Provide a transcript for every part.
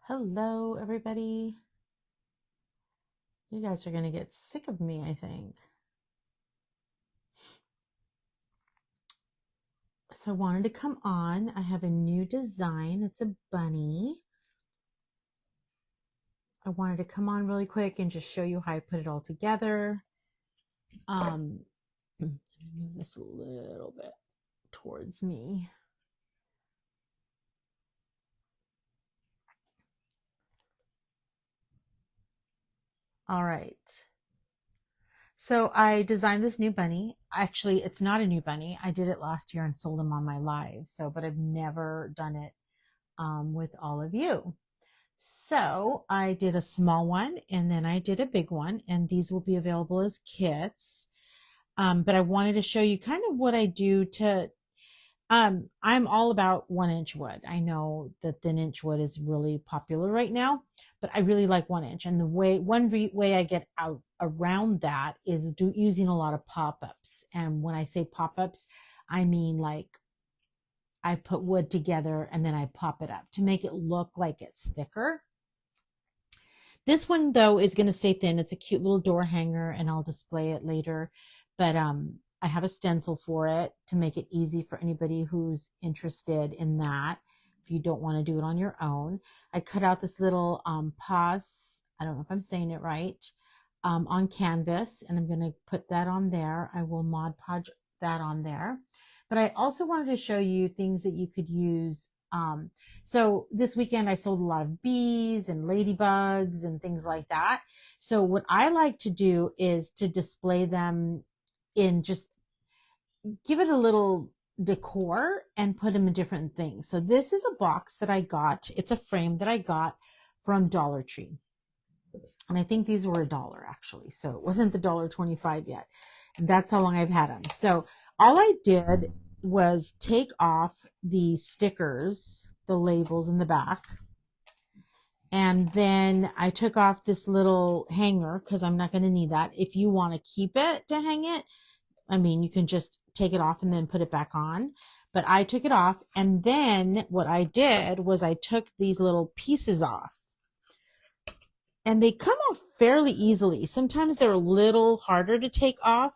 Hello, everybody. You guys are going to get sick of me, I think. So I wanted to come on. I have a new design. It's a bunny. I wanted to come on really quick and just show you how I put it all together. Let me move this a little bit towards me. All right. So I designed this new bunny. Actually, it's not a new bunny. I did it last year and sold him on my live. But I've never done it with all of you. So I did a small one and then I did a big one, and these will be available as kits. But I wanted to show you kind of what I do to, I'm all about 1 inch wood. I know that thin inch wood is really popular right now, but I really like 1 inch. And the way I get out around that is using a lot of pop-ups. And when I say pop-ups, I mean like I put wood together and then I pop it up to make it look like it's thicker. This one though is going to stay thin. It's a cute little door hanger and I'll display it later. But I have a stencil for it to make it easy for anybody who's interested in that. If you don't want to do it on your own, I cut out this little paws. I don't know if I'm saying it right, on canvas, and I'm going to put that on there. I will Mod Podge that on there. But I also wanted to show you things that you could use. So this weekend I sold a lot of bees and ladybugs and things like that. So what I like to do is to display them in, just give it a little decor and put them in different things. So this is a box that I got. It's a frame that I got from Dollar Tree. And I think these were $1 actually. So it wasn't the $1.25 yet. And that's how long I've had them. So all I did was take off the stickers, the labels in the back. And then I took off this little hanger because I'm not going to need that. If you want to keep it to hang it, I mean, you can just take it off and then put it back on. But I took it off. And then what I did was I took these little pieces off. And they come off fairly easily. Sometimes they're a little harder to take off.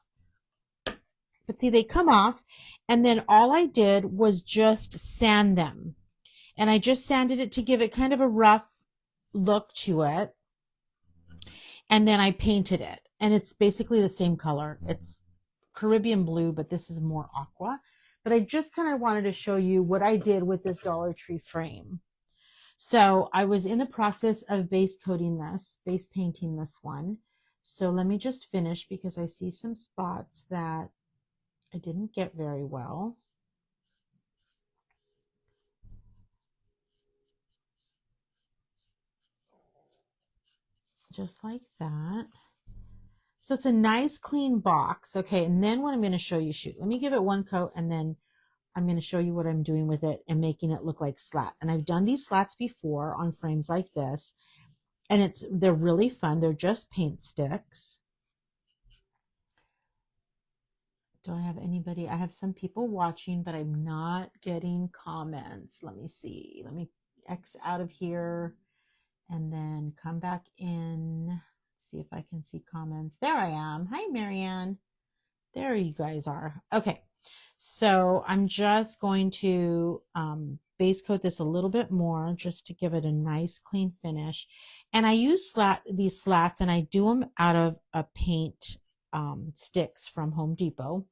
But see, they come off. And then all I did was just sand them. And I just sanded it to give it kind of a rough look to it. And then I painted it. And it's basically the same color. It's Caribbean blue, but this is more aqua. But I just kind of wanted to show you what I did with this Dollar Tree frame. So I was in the process of base painting this one. So let me just finish because I see some spots that I didn't get very well. Just like that. So it's a nice clean box. Okay, and then what I'm going to show you, let me give it one coat and then I'm going to show you what I'm doing with it and making it look like slat. And I've done these slats before on frames like this. And they're really fun. They're just paint sticks. Do I have anybody? I have some people watching, but I'm not getting comments. Let me see. Let me X out of here and then come back in. See if I can see comments. There I am. Hi, Marianne. There you guys are. Okay. So I'm just going to base coat this a little bit more just to give it a nice clean finish. And I use these slats and I do them out of a paint sticks from Home Depot.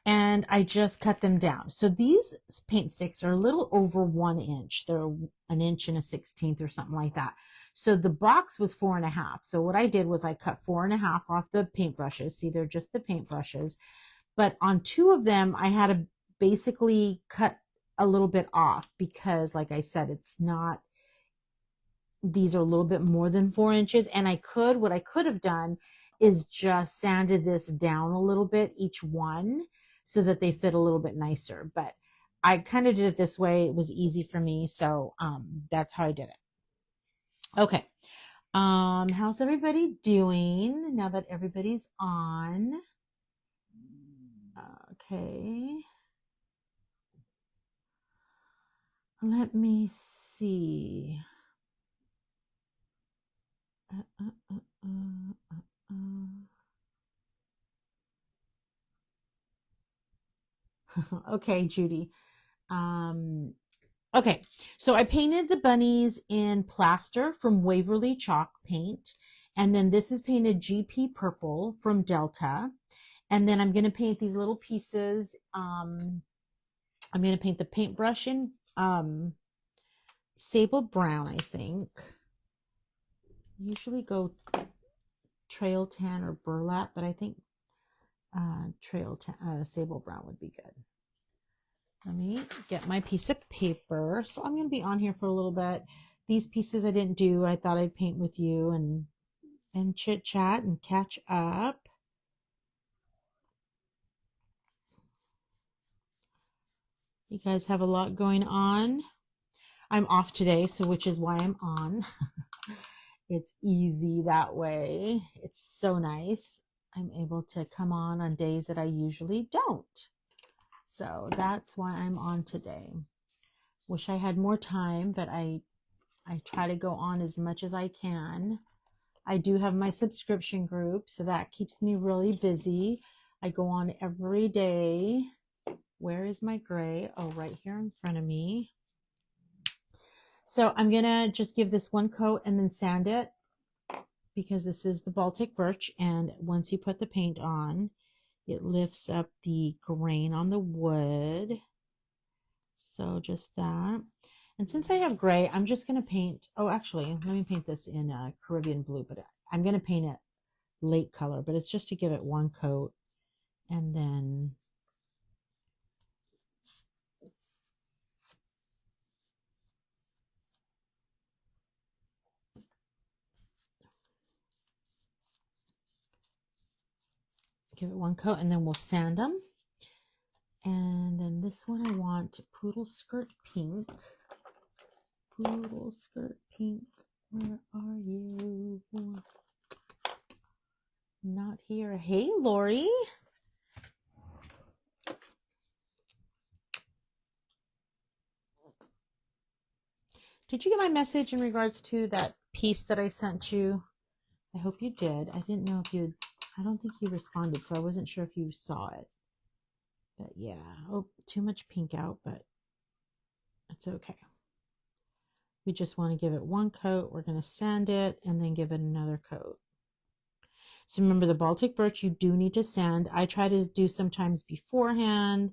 And I just cut them down. So these paint sticks are a little over 1 inch. They're 1 inch and a 16th or something like that. So the box was 4.5. So what I did was I cut 4.5 off the paintbrushes. See, they're just the paintbrushes. But on 2 of them, I had to basically cut a little bit off because, like I said, these are a little bit more than 4 inches. And what I could have done is just sanded this down a little bit, each one, so that they fit a little bit nicer. But I kind of did it this way. It was easy for me. So that's how I did it. Okay. How's everybody doing now that everybody's on? Okay. Let me see. Uh, uh, uh, uh, Okay, Judy. Um, okay, so I painted the bunnies in plaster from Waverly Chalk Paint. And then this is painted GP Purple from Delta. And then I'm going to paint these little pieces. I'm going to paint the paintbrush in sable brown, I think. Usually go trail tan or burlap, but I think sable brown would be good. Let me get my piece of paper. So I'm going to be on here for a little bit. These pieces I didn't do. I thought I'd paint with you and chit chat and catch up. You guys have a lot going on. I'm off today, so which is why I'm on. It's easy that way. It's so nice. I'm able to come on days that I usually don't. So that's why I'm on today. Wish I had more time, but I try to go on as much as I can. I do have my subscription group, so that keeps me really busy. I go on every day. Where is my gray? Oh, right here in front of me. So I'm going to just give this one coat and then sand it because this is the Baltic birch. And once you put the paint on, it lifts up the grain on the wood. So just that. And since I have gray, I'm just going to paint. Oh, actually, let me paint this in Caribbean blue, but I'm going to paint it late color, but it's just to give it one coat. And then give it one coat, and then we'll sand them. And then this one I want poodle skirt pink. Poodle skirt pink, where are you? Not here. Hey, Lori. Did you get my message in regards to that piece that I sent you? I hope you did. I didn't know if you, I don't think you responded, so I wasn't sure if you saw it. But yeah, oh, too much pink out, but it's okay. We just want to give it one coat. We're going to sand it and then give it another coat. So remember, the Baltic birch, you do need to sand. I try to do sometimes beforehand,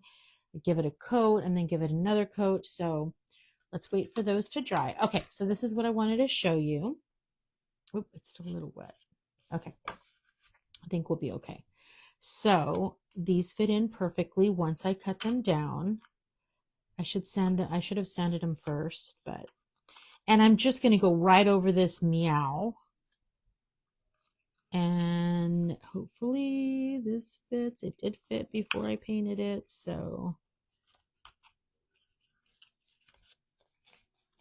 give it a coat and then give it another coat. So let's wait for those to dry. Okay, so this is what I wanted to show you. Oop, it's still a little wet. Okay, I think we'll be okay. So these fit in perfectly once I cut them down. I should have sanded them first, but, and I'm just going to go right over this meow. And hopefully this fits. It did fit before I painted it, so.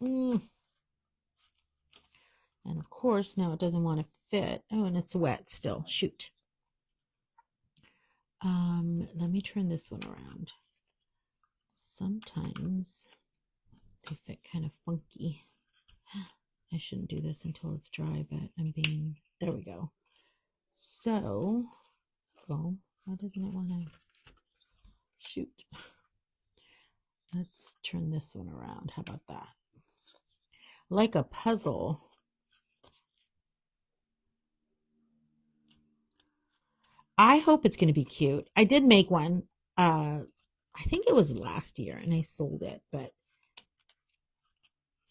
And of course, now it doesn't want to fit. Oh, and it's wet still. Shoot. Let me turn this one around. Sometimes they fit kind of funky. I shouldn't do this until it's dry, but there we go. So, oh, why doesn't it want to shoot? Let's turn this one around. How about that? Like a puzzle. I hope it's going to be cute. I did make one. I think it was last year and I sold it, but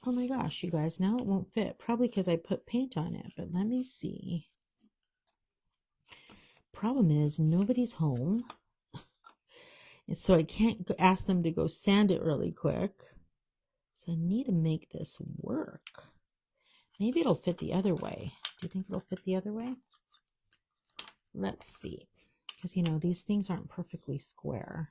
oh my gosh, you guys, now it won't fit. Probably because I put paint on it, but let me see. Problem is nobody's home. And so I can't ask them to go sand it really quick. So I need to make this work. Maybe it'll fit the other way. Do you think it'll fit the other way? Let's see. Because, you know, these things aren't perfectly square.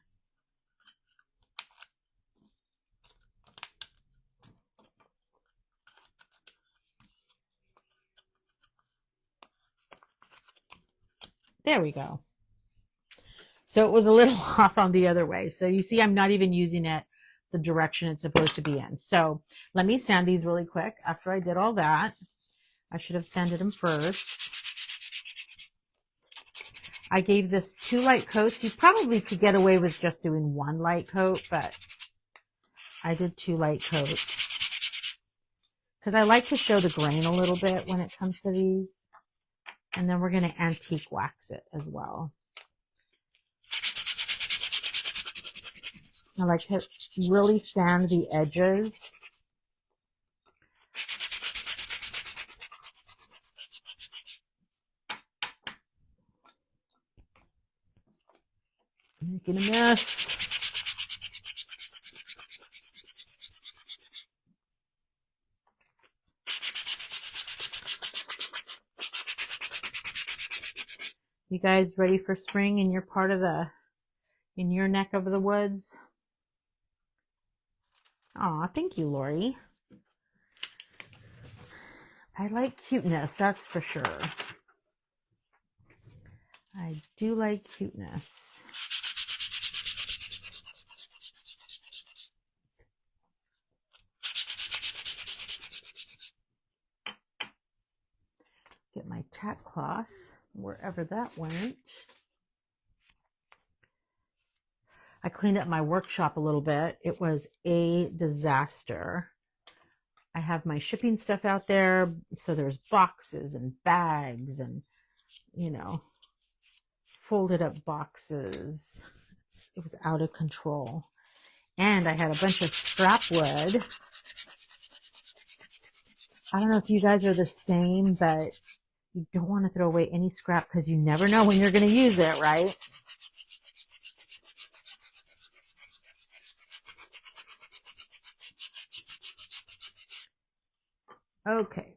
There we go. So it was a little off on the other way. So you see, I'm not even using it the direction it's supposed to be in. So let me sand these really quick. After I did all that, I should have sanded them first. I gave this 2 light coats. You probably could get away with just doing 1 light coat, but I did 2 light coats because I like to show the grain a little bit when it comes to these. And then we're going to antique wax it as well. I like to really sand the edges. Making a mess. You guys ready for spring in your part of in your neck of the woods? Aw, thank you, Lori. I like cuteness, that's for sure. I do like cuteness. Get my tack cloth, wherever that went. I cleaned up my workshop a little bit. It was a disaster. I have my shipping stuff out there, so there's boxes and bags and, you know, folded up boxes. It was out of control. And I had a bunch of scrap wood. I don't know if you guys are the same, but you don't want to throw away any scrap because you never know when you're going to use it, right? Okay.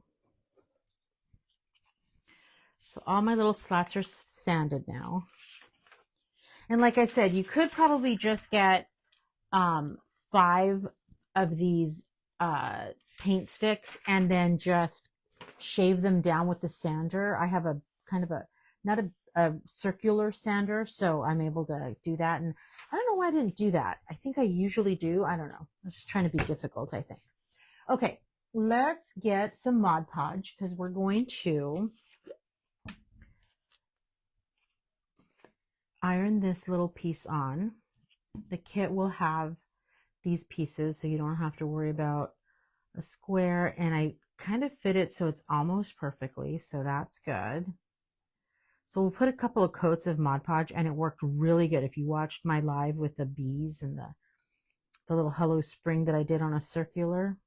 So all my little slats are sanded now. And like I said, you could probably just get 5 of these paint sticks and then just shave them down with the sander. I have a kind of not a circular sander, so I'm able to do that. And I don't know why I didn't do that. I think I usually do. I don't know. I was just trying to be difficult, I think. Okay, let's get some Mod Podge because we're going to iron this little piece on. The kit will have these pieces, so you don't have to worry about a square, and I kind of fit it so it's almost perfectly, so that's good. So we'll put a couple of coats of Mod Podge, and it worked really good. If you watched my live with the bees and the little Hello Spring that I did on a circular,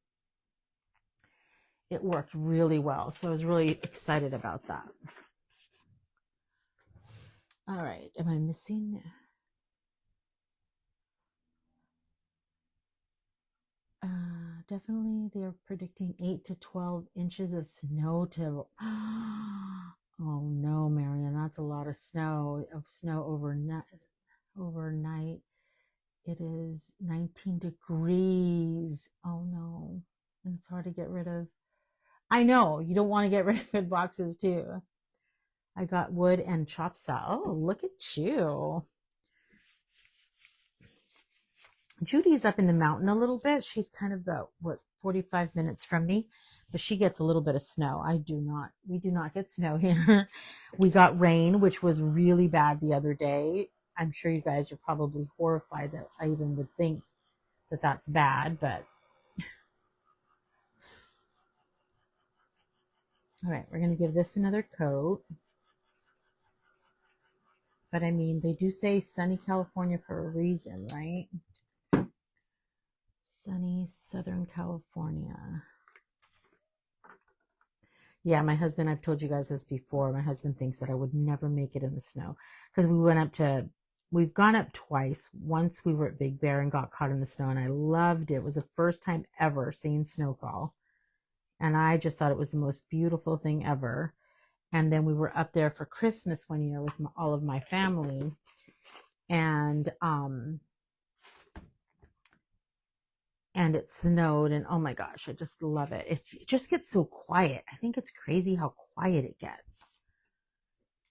it worked really well, so I was really excited about that. All right, am I missing? Definitely they're predicting 8 to 12 inches of snow to oh no, Marion, that's a lot of snow overnight. It is 19 degrees. Oh no. And it's hard to get rid of. I know, you don't want to get rid of good boxes too. I got wood and chop saw. Oh, look at you. Judy's up in the mountain a little bit. She's kind of about, 45 minutes from me, but she gets a little bit of snow. We do not get snow here. We got rain, which was really bad the other day. I'm sure you guys are probably horrified that I even would think that that's bad, but all right, we're going to give this another coat. But I mean, they do say sunny California for a reason, right? Sunny Southern California. Yeah, my husband, I've told you guys this before. My husband thinks that I would never make it in the snow because we've gone up twice. Once we were at Big Bear and got caught in the snow, and I loved it. It was the first time ever seeing snowfall. And I just thought it was the most beautiful thing ever. And then we were up there for Christmas one year with all of my family. And it snowed, and oh my gosh, I just love it. It just gets so quiet. I think it's crazy how quiet it gets.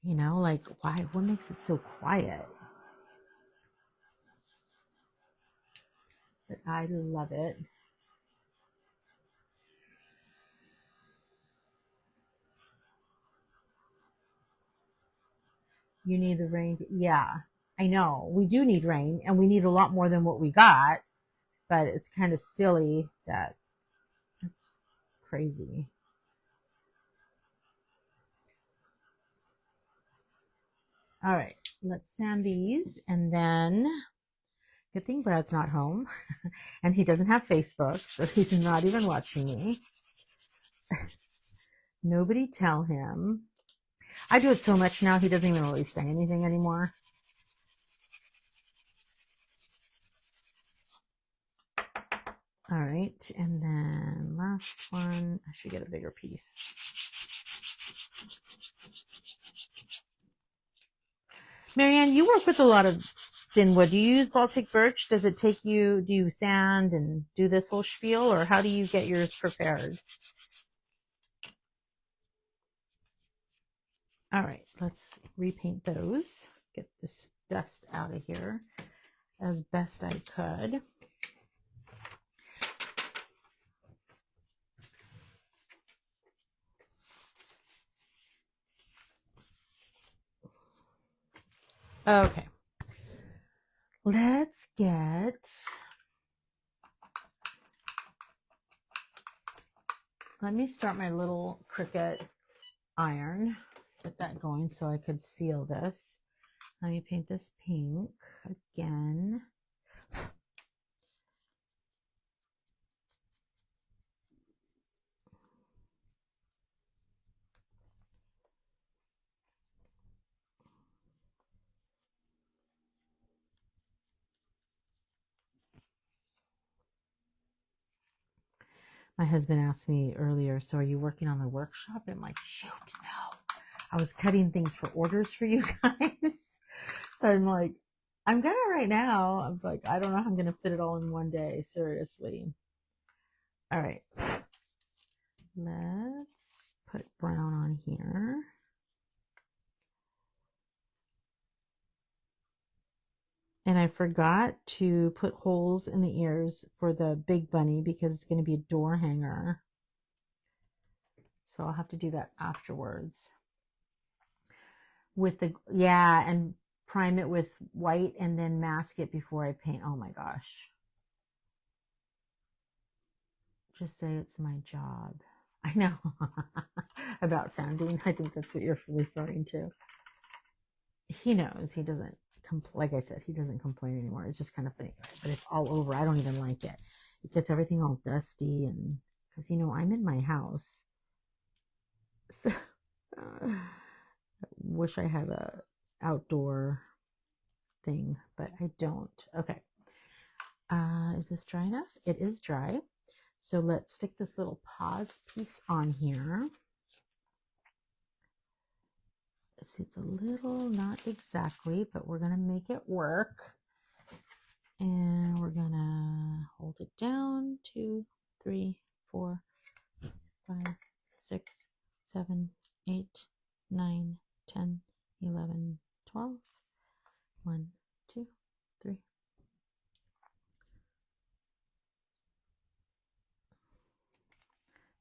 You know, like what makes it so quiet? but I love it. You need the rain. Yeah, I know. We do need rain, and we need a lot more than what we got, but it's kind of silly that it's crazy. All right, let's sand these, and then good thing Brad's not home, and he doesn't have Facebook, so he's not even watching me. Nobody tell him. I do it so much now, he doesn't even really say anything anymore. All right, and then last one, I should get a bigger piece. Marianne, you work with a lot of thin wood. Do you use Baltic birch? Does it take you, do you sand and do this whole spiel, or how do you get yours prepared? All right, let's repaint those. Get this dust out of here as best I could. Okay, let's get, let me start my little Cricut iron, get that going so I could seal this. Let me paint this pink again. My husband asked me earlier, so are you working on the workshop? I'm like, shoot, no. I was cutting things for orders for you guys. So I'm like, I'm gonna right now. I was like, I don't know how I'm gonna fit it all in one day, seriously. All right. Let's put brown on here. And I forgot to put holes in the ears for the big bunny because it's going to be a door hanger. So I'll have to do that afterwards. With the, yeah, and prime it with white and then mask it before I paint. Oh my gosh. Just say it's my job. I know. About sounding. I think that's what you're referring to. He knows. He doesn't, like I said, he doesn't complain anymore. It's just kind of funny. But it's all over. I don't even like it. It gets everything all dusty, and because, you know, I'm in my house. So I wish I had a outdoor thing, but I don't. Okay. Is this dry enough? It is dry. So let's stick this little pause piece on here. It's a little, not exactly, but we're going to make it work. And we're going to hold it down. 2, 3, 4, 5, 6, 7, 8, 9, 10, 11, 12. 1, 2, 3.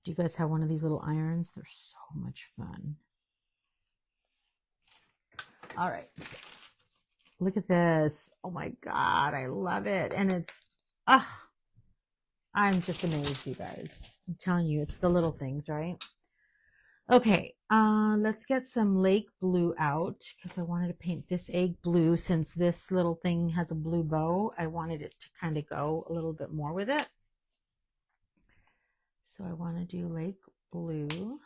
Do you guys have one of these little irons? They're so much fun. All right. Look at this. Oh my God, I love it. And it's, I'm just amazed, you guys. I'm telling you, it's the little things, right? Okay, let's get some lake blue out because I wanted to paint this egg blue. Since this little thing has a blue bow, I wanted it to kind of go a little bit more with it. So I want to do lake blue.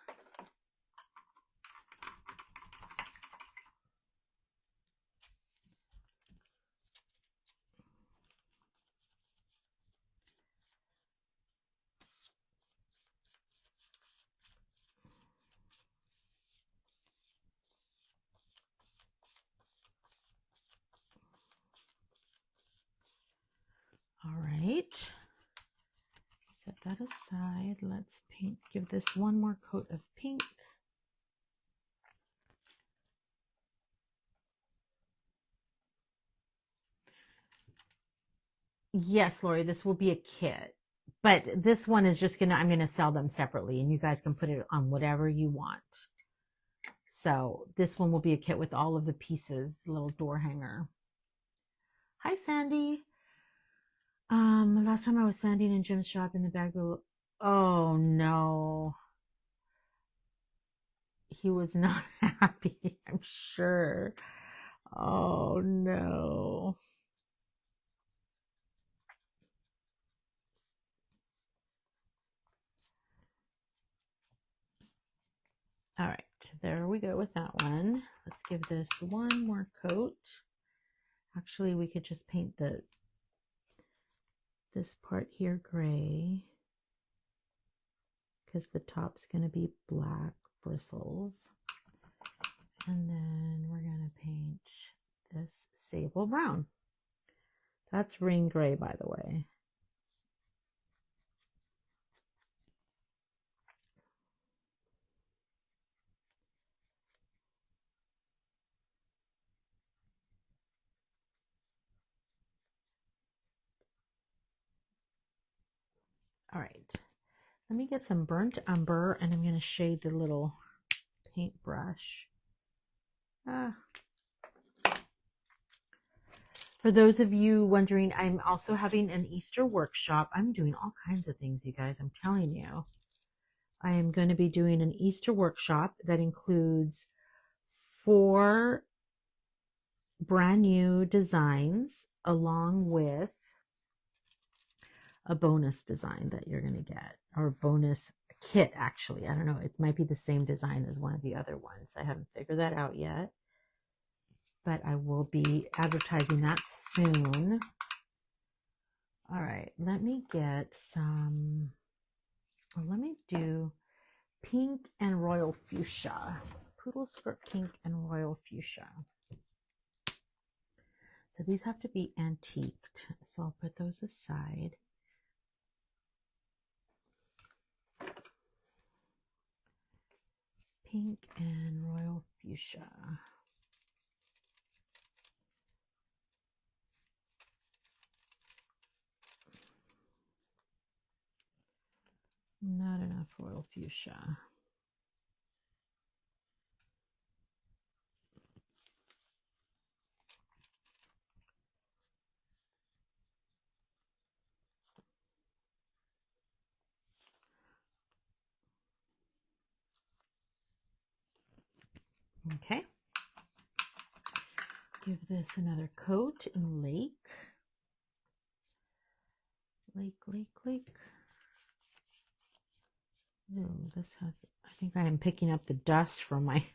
All right, set that aside. Let's paint, give this one more coat of pink. Yes, Lori, this will be a kit. But this one is just I'm gonna sell them separately and you guys can put it on whatever you want. So this one will be a kit with all of the pieces, the little door hanger. Hi, Sandy. Last time I was standing in Jim's shop in the back of oh no. He was not happy, I'm sure. Oh no. All right, there we go with that one. Let's give this one more coat. Actually, we could just paint this part here gray because the top's going to be black bristles. And then we're going to paint this sable brown. That's ring gray, by the way. All right, let me get some burnt umber and I'm going to shade the little paintbrush. For those of you wondering, I'm also having an Easter workshop. I'm doing all kinds of things, you guys, I'm telling you. I am going to be doing an Easter workshop that includes 4 brand new designs along with a bonus design that you're going to get, or a bonus kit, actually. I don't know. It might be the same design as one of the other ones. I haven't figured that out yet, but I will be advertising that soon. All right, let me get some, let me do pink and royal fuchsia. Poodle skirt pink and royal fuchsia. So these have to be antiqued. So I'll put those aside. Pink and royal fuchsia. Not enough royal fuchsia. Okay. Give this another coat in Lake. Lake. Oh, this has, I think I am picking up the dust from my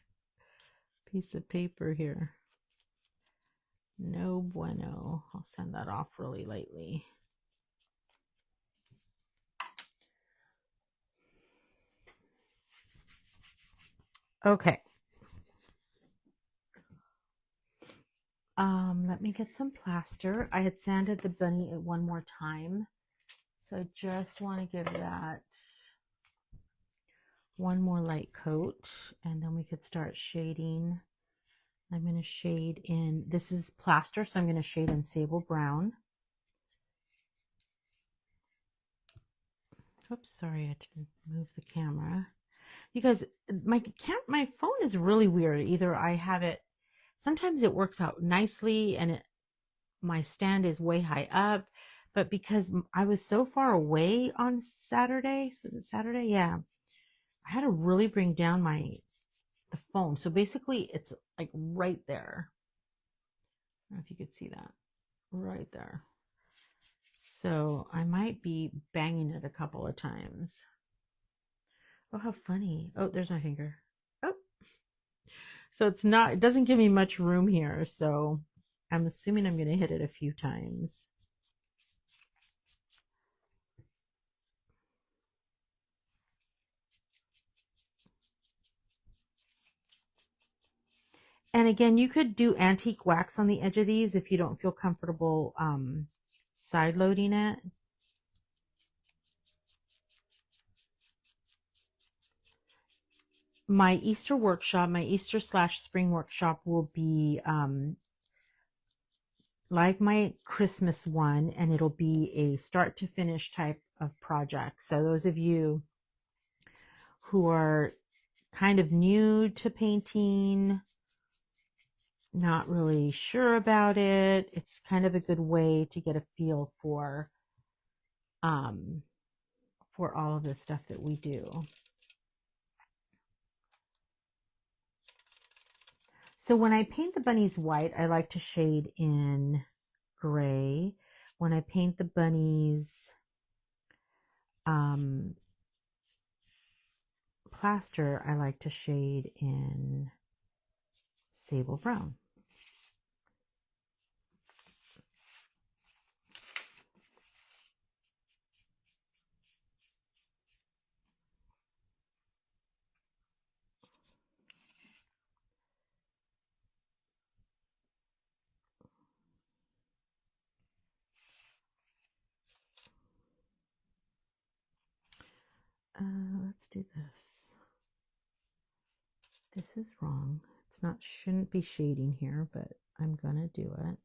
piece of paper here. No bueno. I'll send that off really lightly. Okay. Let me get some plaster. I had sanded the bunny one more time. So I just want to give that one more light coat and then we could start shading. I'm going to shade in, this is plaster, so I'm going to shade in sable brown. Oops, sorry, I didn't move the camera. You guys, my phone is really weird. Either I have it, sometimes it works out nicely and my stand is way high up, but because I was so far away on Saturday, was it Saturday? Yeah. I had to really bring down the phone. So basically it's like right there. I don't know if you could see that. Right there. So I might be banging it a couple of times. Oh, how funny. Oh, there's my finger. Oh. So it doesn't give me much room here. So I'm assuming I'm going to hit it a few times. And again, you could do antique wax on the edge of these if you don't feel comfortable side loading it. My Easter workshop, my Easter/spring workshop will be like my Christmas one, and it'll be a start to finish type of project. So those of you who are kind of new to painting, not really sure about it, it's kind of a good way to get a feel um, for all of the stuff that we do. So when I paint the bunnies white, I like to shade in gray. When I paint the bunnies plaster, I like to shade in sable brown. Let's do this. This is wrong. It's not, shouldn't be shading here, but I'm gonna do it.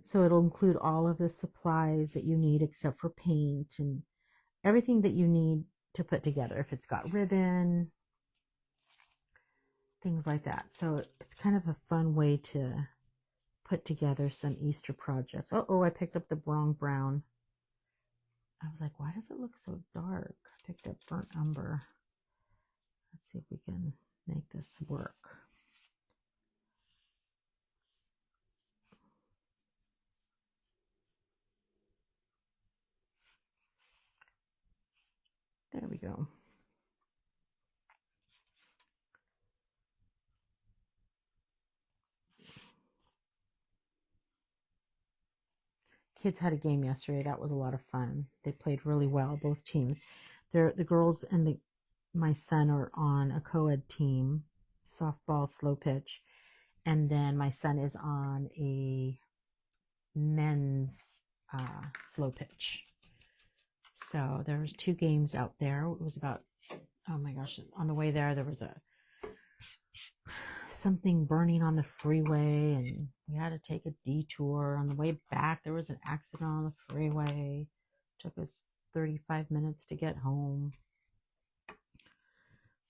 So it'll include all of the supplies that you need except for paint and everything that you need to put together. If it's got ribbon, things like that. So it's kind of a fun way to put together some Easter projects. Oh, I picked up the wrong brown. I was like, why does it look so dark? I picked up burnt umber. Let's see if we can make this work. There we go. Kids had a game yesterday. That was a lot of fun. They played really well, both teams. The girls and my son are on a co-ed team, softball, slow pitch, and then my son is on a men's slow pitch. So there was 2 games out there. It was about, oh my gosh, on the way there was something burning on the freeway, and we had to take a detour. On the way back, there was an accident on the freeway. It took us 35 minutes to get home. I'm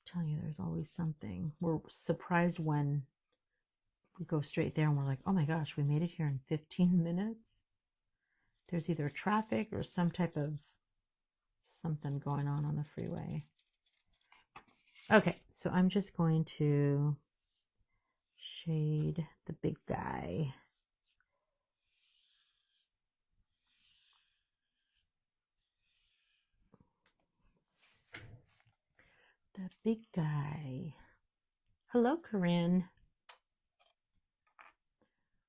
telling you, there's always something. We're surprised when we go straight there and we're like, oh my gosh, we made it here in 15 minutes. There's either traffic or some type of something going on the freeway. Okay, so I'm just going to shade the big guy. The big guy. Hello, Corinne.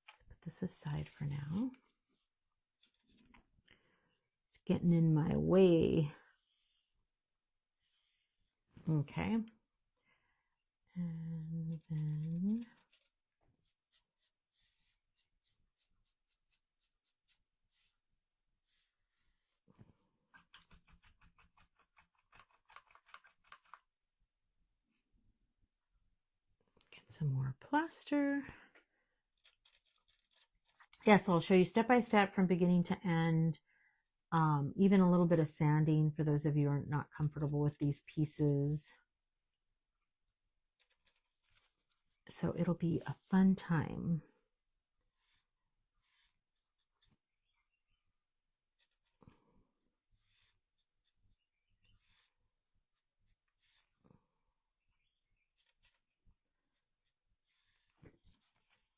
Let's put this aside for now. It's getting in my way. Okay. And then get some more plaster. Yes, I'll show you step by step from beginning to end. Even a little bit of sanding for those of you who are not comfortable with these pieces. So it'll be a fun time.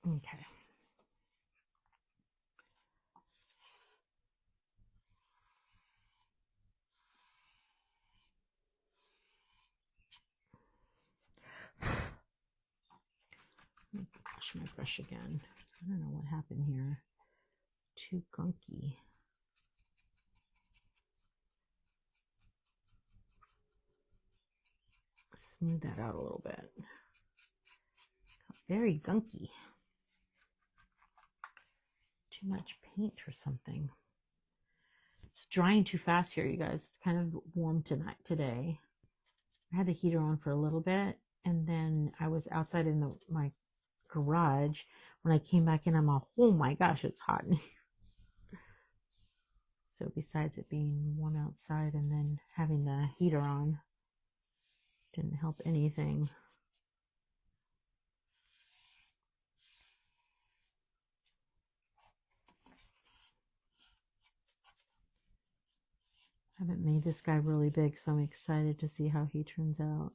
Okay. Wash my brush again. I don't know what happened here. Too gunky. Smooth that out a little bit. Very gunky. Too much paint or something. It's drying too fast here, you guys. It's kind of warm tonight today. I had the heater on for a little bit, and then I was outside in my garage. When I came back in, I'm all, oh my gosh, it's hot in here. So besides it being warm outside and then having the heater on, didn't help anything. I haven't made this guy really big, so I'm excited to see how he turns out.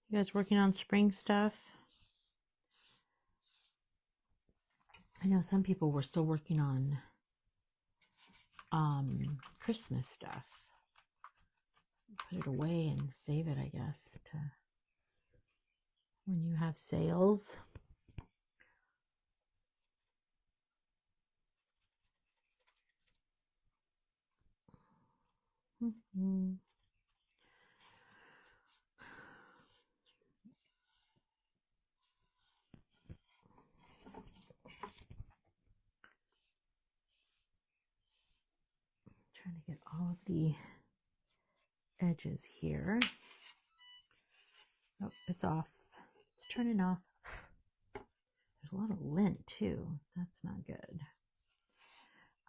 You guys working on spring stuff? I know some people were still working on Christmas stuff. Put it away and save it, I guess, to when you have sales. Mm-hmm. Trying to get all of the edges here. Oh, it's off. It's turning off. There's a lot of lint too. That's not good.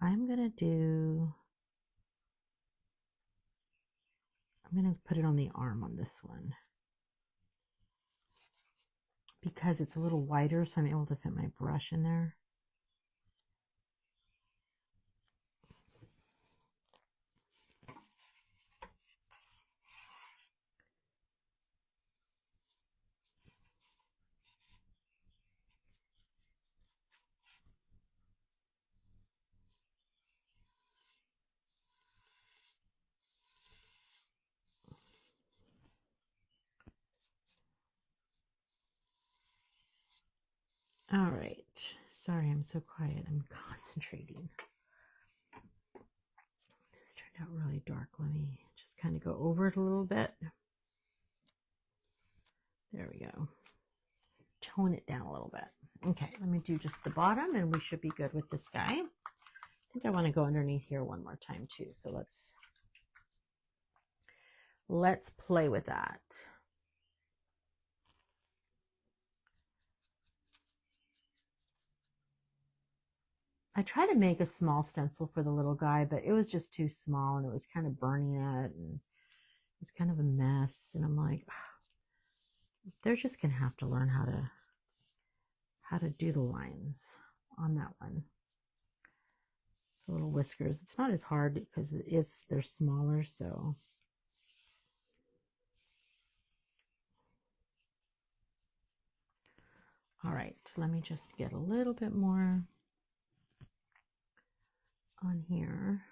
I'm gonna put it on the arm on this one because it's a little wider, so I'm able to fit my brush in there. All right. Sorry, I'm so quiet. I'm concentrating. This turned out really dark. Let me just kind of go over it a little bit. There we go. Tone it down a little bit. Okay, let me do just the bottom and we should be good with this guy. I think I want to go underneath here one more time too. So let's play with that. I tried to make a small stencil for the little guy, but it was just too small and it was kind of burning it and it was kind of a mess. And I'm like, oh, they're just gonna have to learn how to do the lines on that one. The little whiskers. It's not as hard because they're smaller, so. All right, let me just get a little bit more on here.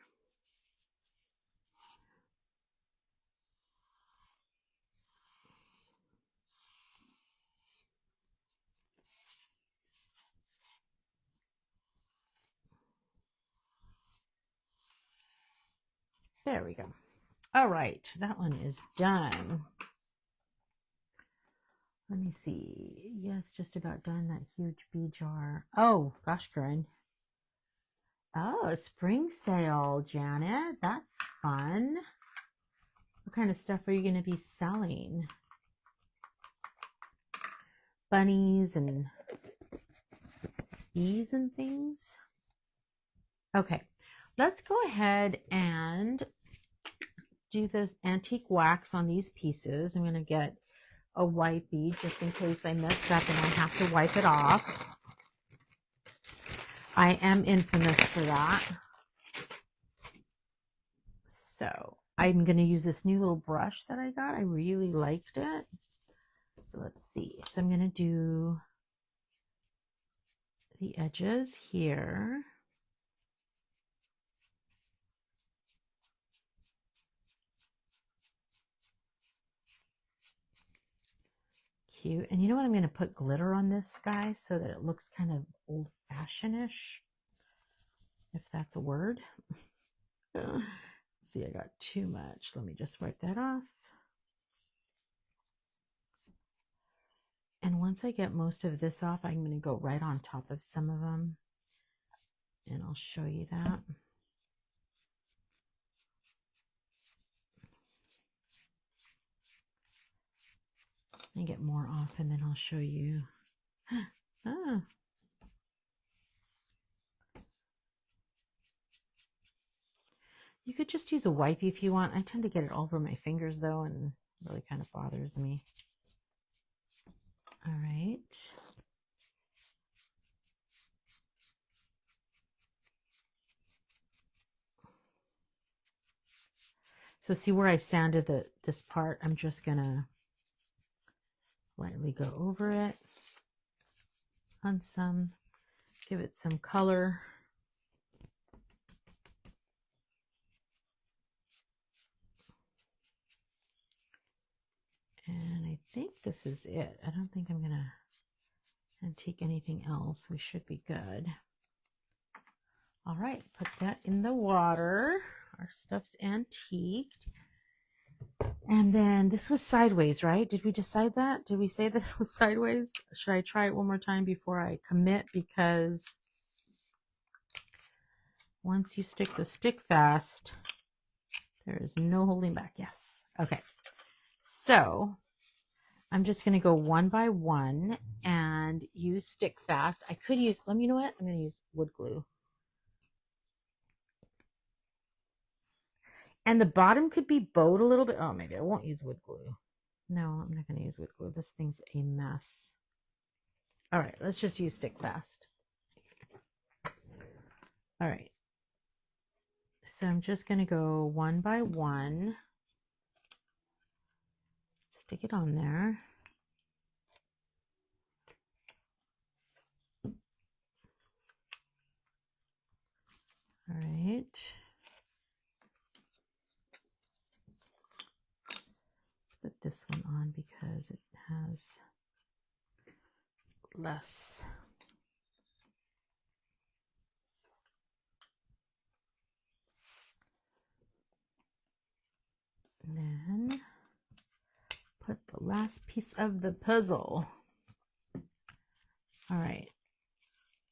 There we go. All right, that one is done. Let me see. Yes, just about done. That huge bee jar. Oh, gosh, Corinne. Oh, a spring sale, Janet. That's fun. What kind of stuff are you going to be selling? Bunnies and bees and things? Okay, let's go ahead and do this antique wax on these pieces. I'm going to get a white bead just in case I mess up and I have to wipe it off. I am infamous for that. So I'm going to use this new little brush that I got. I really liked it. So let's see. So I'm going to do the edges here. Cute. And you know what? I'm going to put glitter on this guy so that it looks kind of old-fashioned-ish, if that's a word. See, I got too much. Let me just wipe that off. And once I get most of this off, I'm going to go right on top of some of them. And I'll show you that. And get more off, and then I'll show you. Ah. You could just use a wipe if you want. I tend to get it all over my fingers though, and it really kind of bothers me. All right. So see where I sanded this part? I'm just gonna lightly go over it on some, give it some color. And I think this is it. I don't think I'm gonna antique anything else. We should be good. All right, put that in the water. Our stuff's antiqued. And then this was sideways, right? Did we decide that? Did we say that it was sideways? Should I try it one more time before I commit? Because once you stick the stick fast, there is no holding back. Yes. Okay. So I'm just going to go one by one and use stick fast. I could use, let me know what? I'm going to use wood glue. And the bottom could be bowed a little bit. Oh, maybe I won't use wood glue. No, I'm not going to use wood glue. This thing's a mess. All right, let's just use stick fast. All right. So I'm just going to go one by one. Stick it on there. All right. Let's put this one on because it has less. And then put the last piece of the puzzle. All right.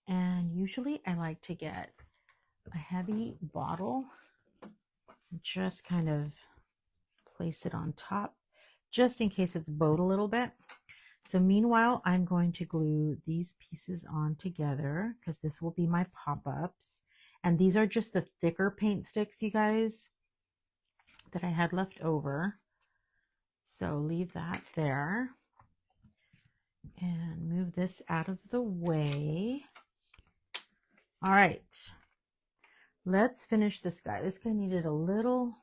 And usually I like to get a heavy bottle and just kind of place it on top just in case it's bowed a little bit. So meanwhile, I'm going to glue these pieces on together because this will be my pop-ups. And these are just the thicker paint sticks, you guys, that I had left over. So leave that there and move this out of the way. All right, let's finish this guy. This guy needed a little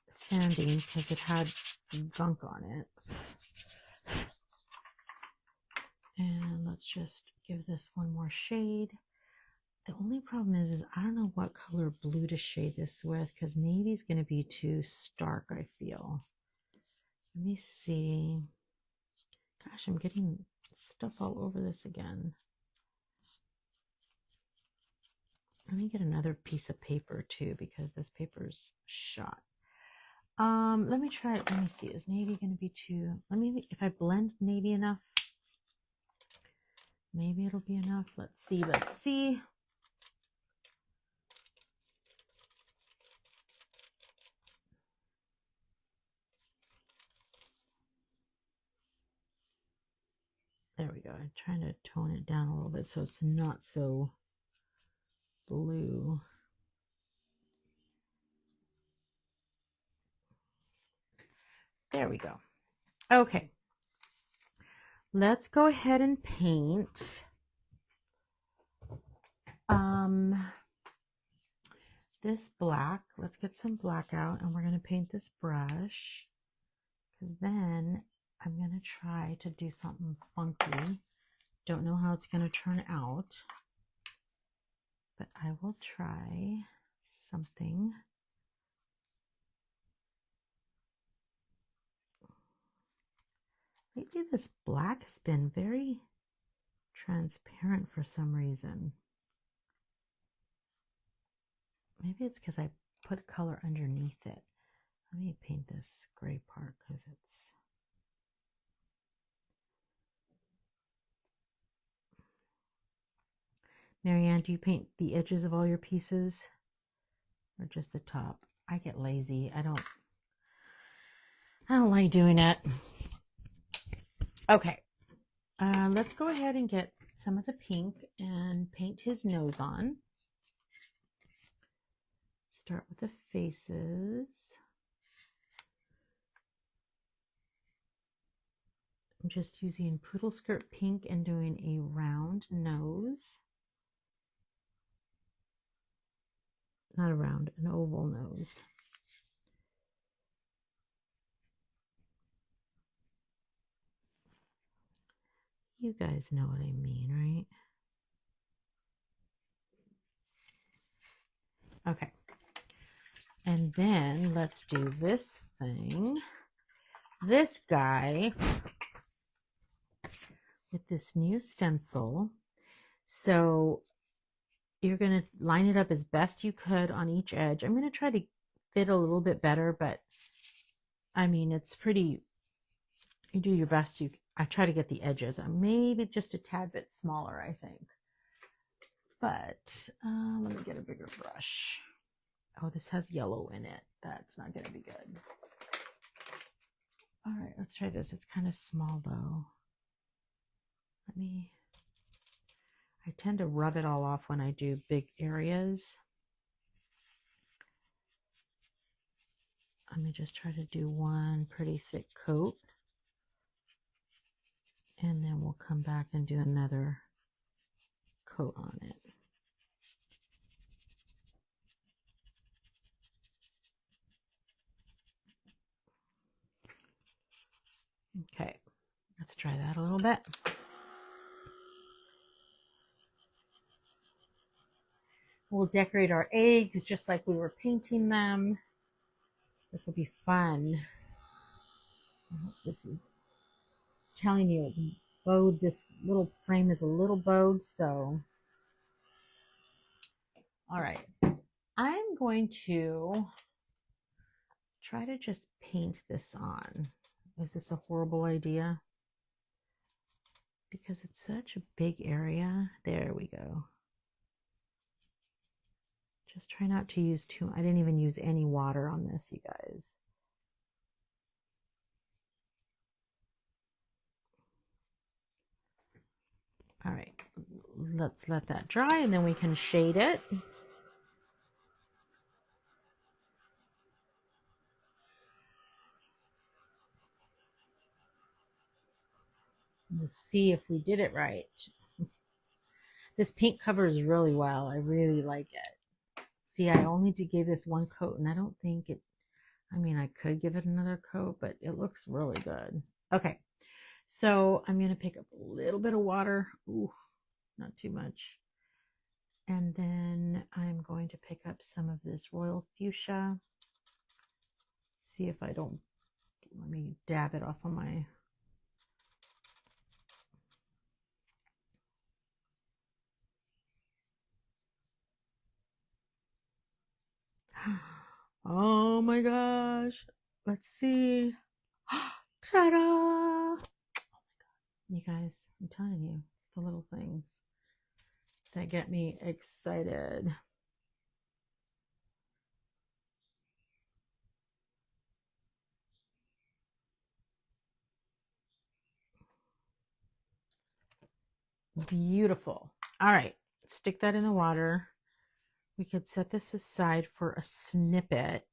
sanding because it had gunk on it. And let's just give this one more shade. The only problem is I don't know what color blue to shade this with because navy is going to be too stark, I feel. Let me see. Gosh, I'm getting stuff all over this again. Let me get another piece of paper too because this paper's shot. Let me try it. Let me see. Is navy going to be too... if I blend navy enough, maybe it'll be enough. Let's see. Let's see. There we go. I'm trying to tone it down a little bit so it's not so blue. There we go. Okay. Let's go ahead and paint. This black. Let's get some black out and we're going to paint this brush because then I'm going to try to do something funky. Don't know how it's going to turn out, but I will try something. Lately this black has been very transparent for some reason. Maybe it's because I put color underneath it. Let me paint this gray part because it's... Marianne, do you paint the edges of all your pieces or just the top? I get lazy. I don't like doing it. Okay, let's go ahead and get some of the pink and paint his nose on. Start with the faces. I'm just using Poodle Skirt Pink and doing a round nose. Not a round, an oval nose. You guys know what I mean, right? Okay. And then let's do this thing. This guy with this new stencil. So you're going to line it up as best you could on each edge. I'm going to try to fit a little bit better, but I mean, it's pretty, you do your best. I try to get the edges. Maybe just a tad bit smaller, I think. But let me get a bigger brush. Oh, this has yellow in it. That's not going to be good. All right, let's try this. It's kind of small though. I tend to rub it all off when I do big areas. Let me just try to do one pretty thick coat. And then we'll come back and do another coat on it. Okay, let's try that a little bit. We'll decorate our eggs just like we were painting them. This will be fun. I hope this is telling you it's bowed. This little frame is a little bowed, so. All right, I'm going to try to just paint this on. Is this a horrible idea? Because it's such a big area. There we go. Just try not to use I didn't even use any water on this, you guys. All right, let's let that dry and then we can shade it. We'll see if we did it right. This paint covers really well. I really like it. See, I only gave this one coat and I don't think it, I mean, I could give it another coat, but it looks really good. Okay, so I'm going to pick up a little bit of water. Ooh, not too much. And then I'm going to pick up some of this Royal Fuchsia. See if I don't, let me dab it off on my, oh my gosh. Let's see. Ta-da! Oh my God. You guys, I'm telling you, it's the little things that get me excited. Beautiful. All right, stick that in the water. We could set this aside for a snippet.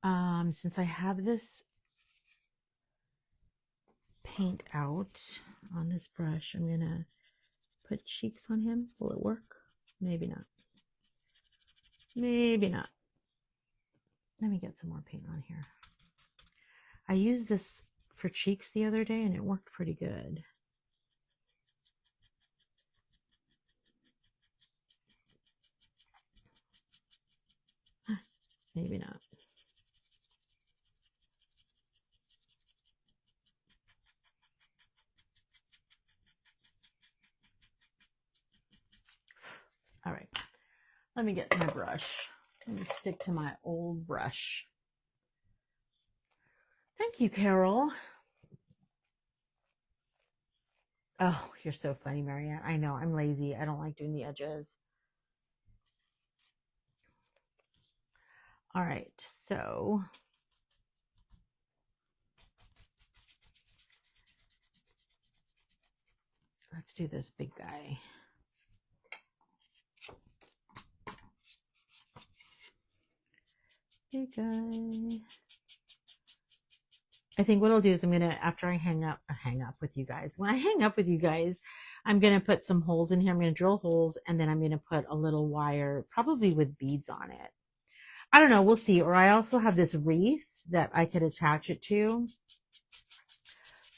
Since I have this paint out on this brush, I'm gonna put cheeks on him. Will it work? Maybe not. Maybe not. Let me get some more paint on here. I used this for cheeks the other day and it worked pretty good. Maybe not. Let me get my brush. Let me stick to my old brush. Thank you, Carol. Oh, you're so funny, Marianne. I know, I'm lazy. I don't like doing the edges. All right, so let's do this big guy. Big guy. I think what I'll do is I'm gonna, after I hang up with you guys. When I hang up with you guys, I'm gonna put some holes in here. I'm gonna drill holes, and then I'm gonna put a little wire, probably with beads on it. I don't know. We'll see. Or I also have this wreath that I could attach it to.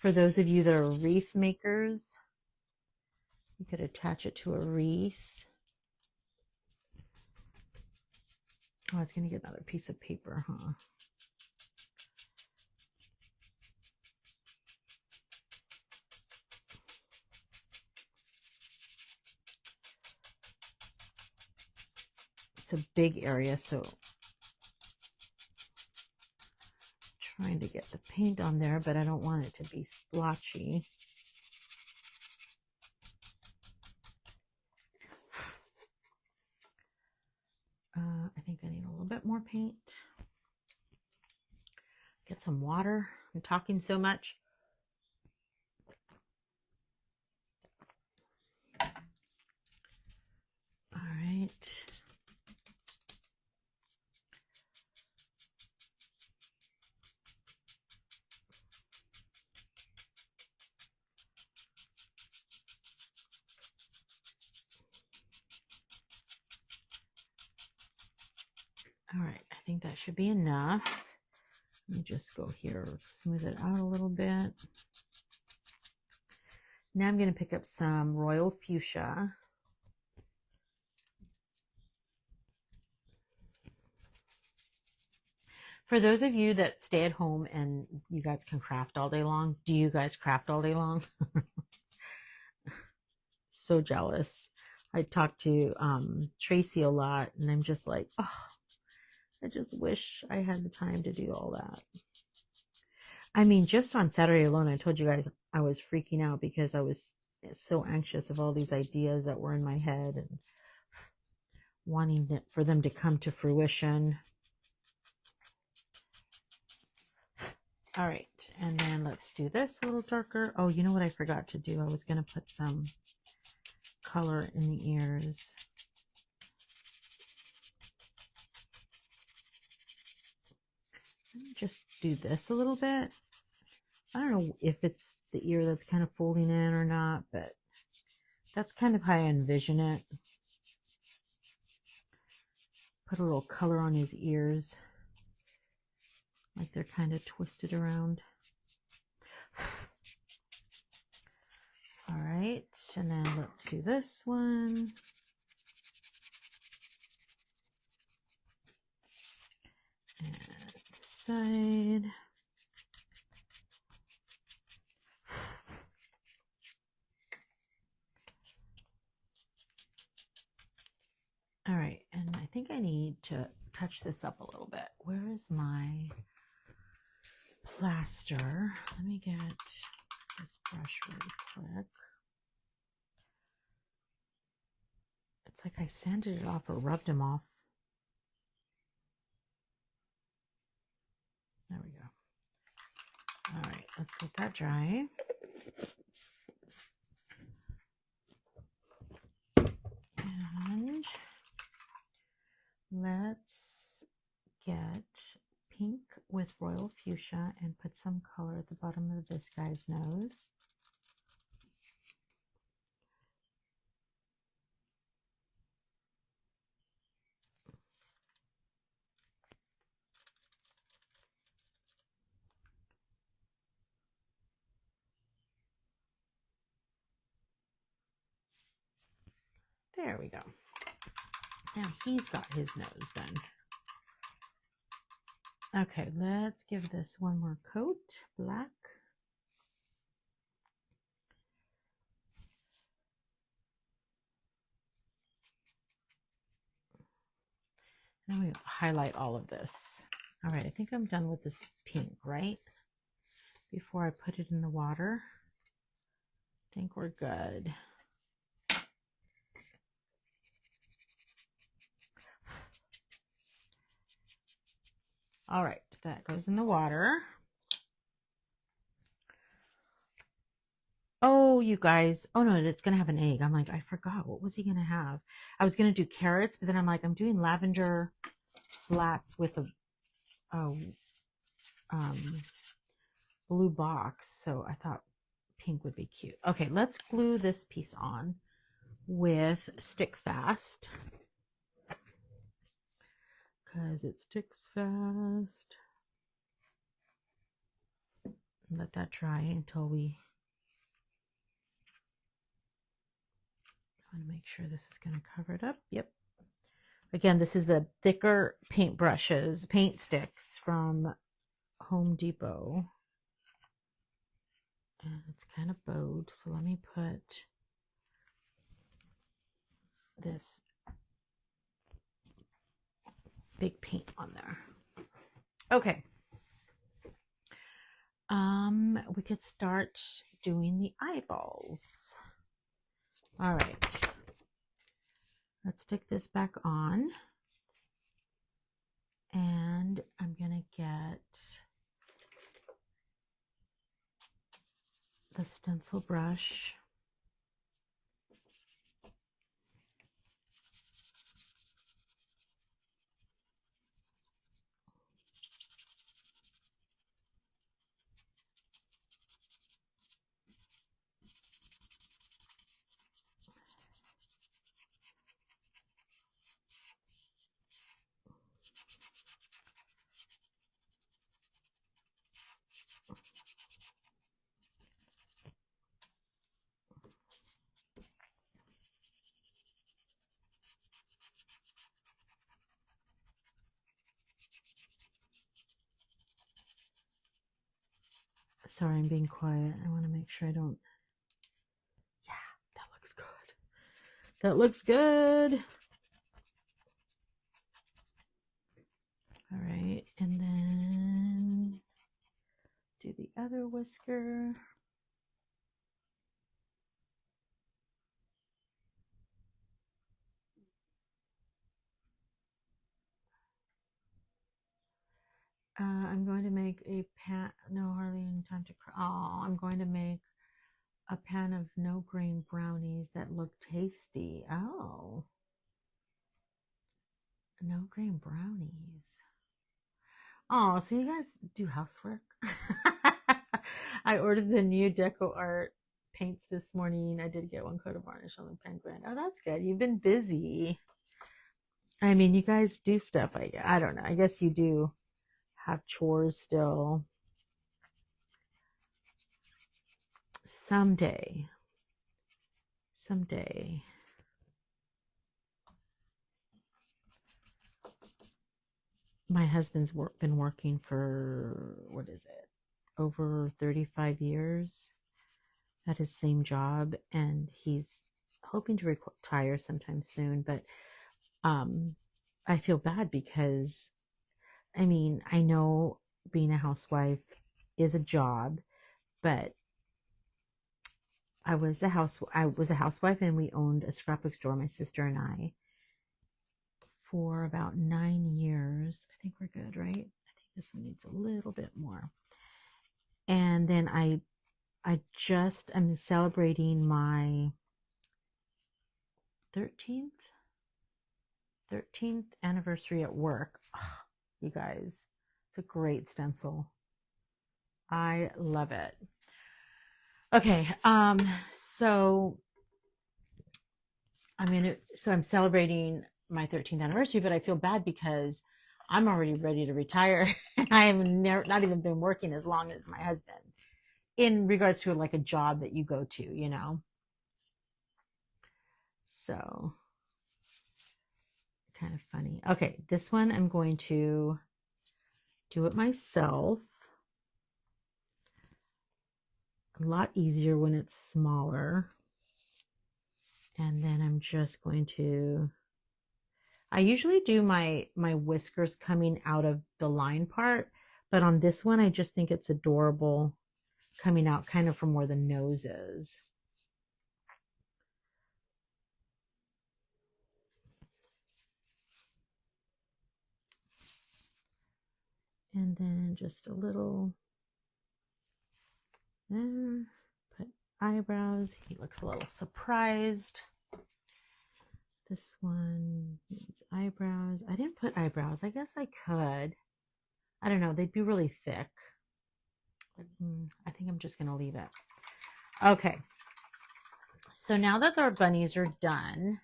For those of you that are wreath makers, you could attach it to a wreath. Oh, I was gonna get another piece of paper, huh? It's a big area, so trying to get the paint on there, but I don't want it to be splotchy. I think I need a little bit more paint. Get some water. I'm talking so much. All right. All right, I think that should be enough. Let me just go here, smooth it out a little bit. Now I'm going to pick up some Royal Fuchsia. For those of you that stay at home and you guys can craft all day long, do you guys craft all day long? So jealous. I talk to Tracy a lot, and I'm just like, oh, I just wish I had the time to do all that. I mean, just on Saturday alone, I told you guys I was freaking out because I was so anxious of all these ideas that were in my head and wanting for them to come to fruition. All right, and then let's do this a little darker. Oh, you know what I forgot to do? I was going to put some color in the ears. Let me just do this a little bit. I don't know if it's the ear that's kind of folding in or not, but that's kind of how I envision it. Put a little color on his ears, like they're kind of twisted around. All right, and then let's do this one. And this side. All right, and I think I need to touch this up a little bit. Where is my plaster? Let me get this brush really quick. It's like I sanded it off or rubbed him off. There we go. All right, let's let that dry. And let's get pink with Royal Fuchsia and put some color at the bottom of this guy's nose. There we go. Now he's got his nose done. Okay, let's give this one more coat, black. Let me highlight all of this. All right, I think I'm done with this pink, right? Before I put it in the water, I think we're good. All right, that goes in the water. Oh, you guys. Oh, no, it's going to have an egg. I'm like, I forgot. What was he going to have? I was going to do carrots, but then I'm like, I'm doing lavender slats with a blue box. So I thought pink would be cute. Okay, let's glue this piece on with Stick Fast, because it sticks fast. Let that dry until we... I want to make sure this is going to cover it up. Yep. Again, this is the thicker paint brushes, paint sticks from Home Depot. And it's kind of bowed, so let me put this big paint on there. Okay. We could start doing the eyeballs. All right. Let's stick this back on. And I'm gonna get the stencil brush. Sorry, I'm being quiet. I want to make sure I don't... Yeah, that looks good. That looks good. All right, and then do the other whisker. I'm going to make a pan. No, hardly any time to. Oh, I'm going to make a pan of no grain brownies that look tasty. Oh, no grain brownies. Oh, so you guys do housework? I ordered the new Deco Art paints this morning. I did get one coat of varnish on the penguin. Oh, that's good. You've been busy. I mean, you guys do stuff. I don't know. I guess you do have chores still. Someday. My husband's been working for, what is it, over 35 years at his same job, and he's hoping to retire sometime soon. But I feel bad because, I mean, I know being a housewife is a job, but I was a housewife, and we owned a scrapbook store, my sister and I, for about 9 years. I think we're good, right? I think this one needs a little bit more. And then I'm celebrating my 13th anniversary at work. Oh, you guys, it's a great stencil. I love it. Okay, so I'm celebrating my 13th anniversary, but I feel bad because I'm already ready to retire. I have not even been working as long as my husband in regards to like a job that you go to, you know? So kind of funny. Okay, this one I'm going to do it myself. A lot easier when it's smaller. And then I'm just going to I usually do my whiskers coming out of the line part, but on this one I just think it's adorable coming out kind of from where the nose is. And then just a little there. Put eyebrows. He looks a little surprised. This one needs eyebrows. I didn't put eyebrows. I guess I could. I don't know. They'd be really thick. But, I think I'm just going to leave it. Okay. So now that our bunnies are done,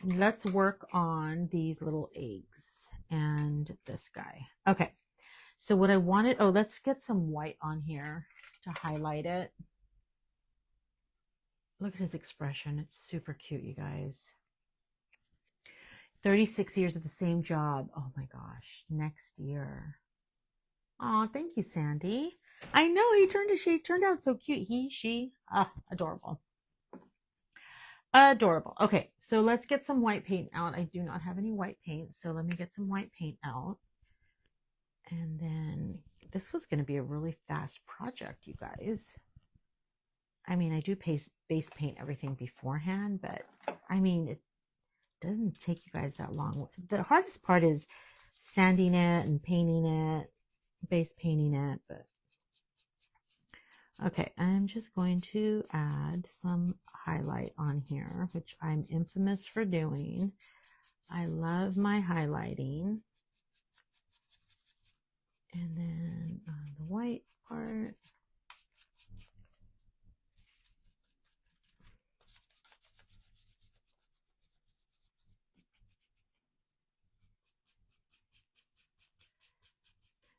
let's work on these little eggs and this guy. Okay. So what I wanted, oh, let's get some white on here to highlight it. Look at his expression. It's super cute, you guys. 36 years of the same job. Oh my gosh, next year. Oh, thank you, Sandy. I know she turned out so cute. He, she, adorable. Adorable. Okay, so let's get some white paint out. I do not have any white paint, so let me get some white paint out. And then this was going to be a really fast project, you guys. I mean, I do base paint everything beforehand, but I mean, it doesn't take you guys that long. The hardest part is sanding it and painting it, base painting it, but okay, I'm just going to add some highlight on here, which I'm infamous for doing. I love my highlighting. And then on the white part,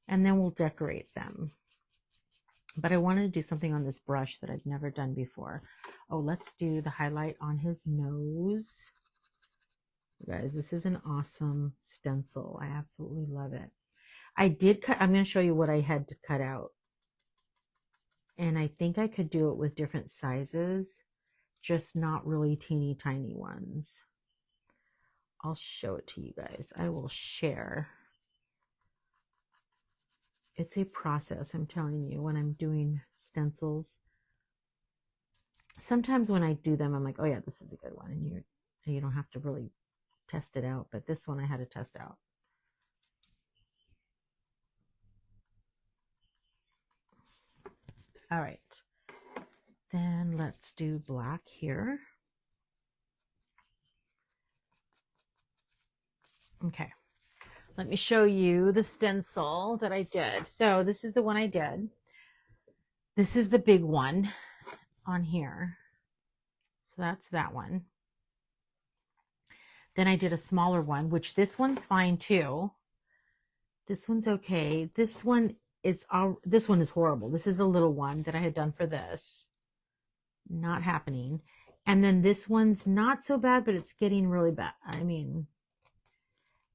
and then we'll decorate them. But I wanted to do something on this brush that I've never done before. Oh, let's do the highlight on his nose. You guys, this is an awesome stencil. I absolutely love it. I did cut, I'm going to show you what I had to cut out. And I think I could do it with different sizes, just not really teeny tiny ones. I'll show it to you guys. I will share. It's a process, I'm telling you, when I'm doing stencils. Sometimes when I do them, I'm like, oh yeah, this is a good one. And you don't have to really test it out. But this one I had to test out. All right. Then let's do black here. Okay. Let me show you the stencil that I did. So this is the one I did. This is the big one on here. So that's that one. Then I did a smaller one, which this one's fine too. This one's okay. This one is horrible. This is the little one that I had done for this. Not happening. And then this one's not so bad, but it's getting really bad. I mean,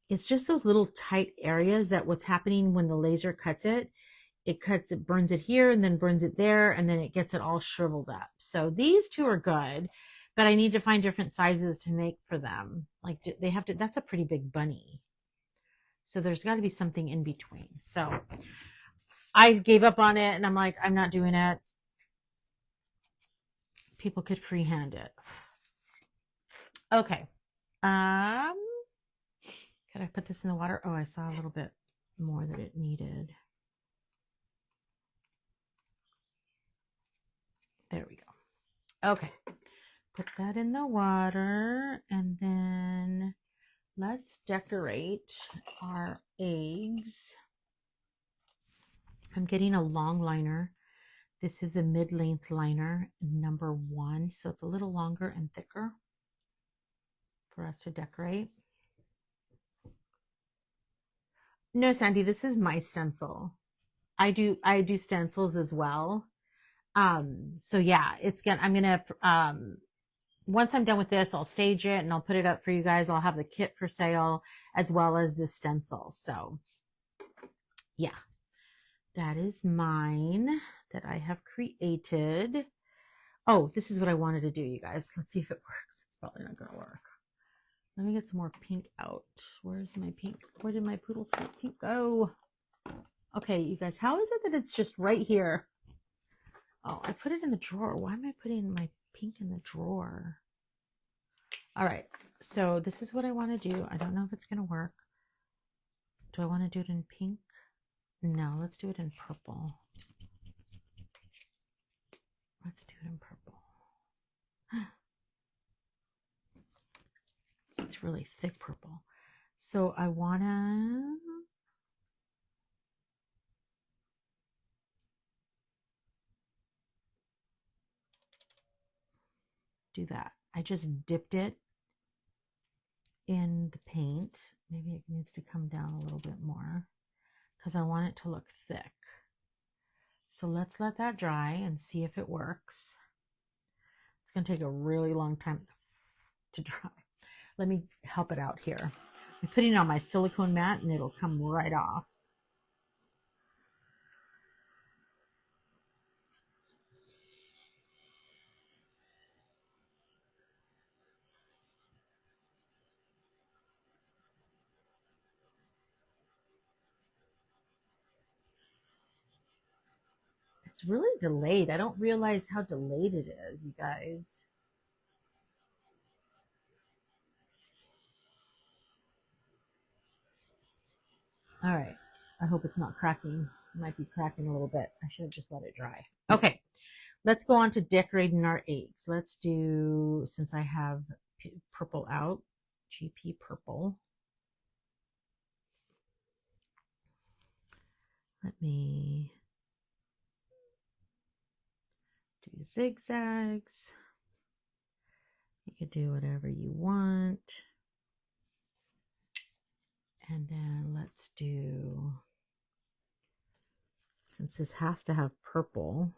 it's just those little tight areas that what's happening when the laser cuts it, it burns it here and then burns it there, and then it gets it all shriveled up. So these two are good, but I need to find different sizes to make for them. Like they have to, that's a pretty big bunny. So there's got to be something in between. So I gave up on it and I'm like, I'm not doing it. People could freehand it. Okay. Could I put this in the water? Oh, I saw a little bit more that it needed. There we go. Okay. Put that in the water, and then let's decorate our eggs. I'm getting a long liner. This is a mid-length liner, number 1, so it's a little longer and thicker for us to decorate. No, Sandy, this is my stencil. I do stencils as well. So yeah, I'm gonna once I'm done with this, I'll stage it and I'll put it up for you guys. I'll have the kit for sale as well as the stencil. So yeah, that is mine that I have created. Oh, this is what I wanted to do, you guys. Let's see if it works. It's probably not gonna work. Let me get some more pink out. Where's my pink? Where did my poodle sweet pink go? Okay, you guys, how is it that it's just right here? Oh, I put it in the drawer. Why am I putting my pink in the drawer? All right, so this is what I want to do. I don't know if it's going to work. Do I want to do it in pink? No, let's do it in purple. Let's do it in purple. It's really thick purple. So I want to do that. I just dipped it in the paint. Maybe it needs to come down a little bit more because I want it to look thick. So let's let that dry and see if it works. It's going to take a really long time to dry. Let me help it out here. I'm putting it on my silicone mat and it'll come right off. It's really delayed. I don't realize how delayed it is, you guys. All right. I hope it's not cracking. It might be cracking a little bit. I should have just let it dry. Okay. Let's go on to decorating our eggs. Let's do, since I have purple out, GP purple. Let me do zigzags. You could do whatever you want. And then let's do, since this has to have purple,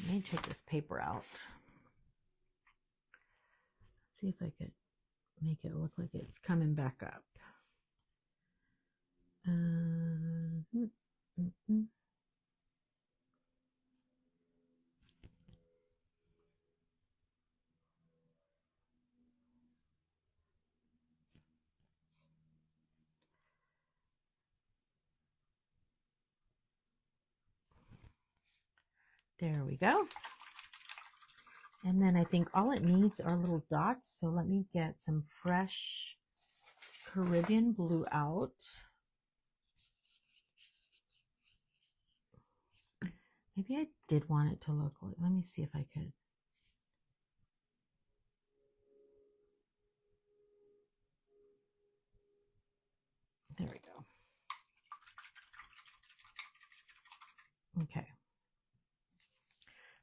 let me take this paper out. Let's see if I could make it look like it's coming back up. There we go. And then I think all it needs are little dots. So let me get some fresh Caribbean blue out. Maybe I did want it to look like, let me see if I could. There we go. Okay.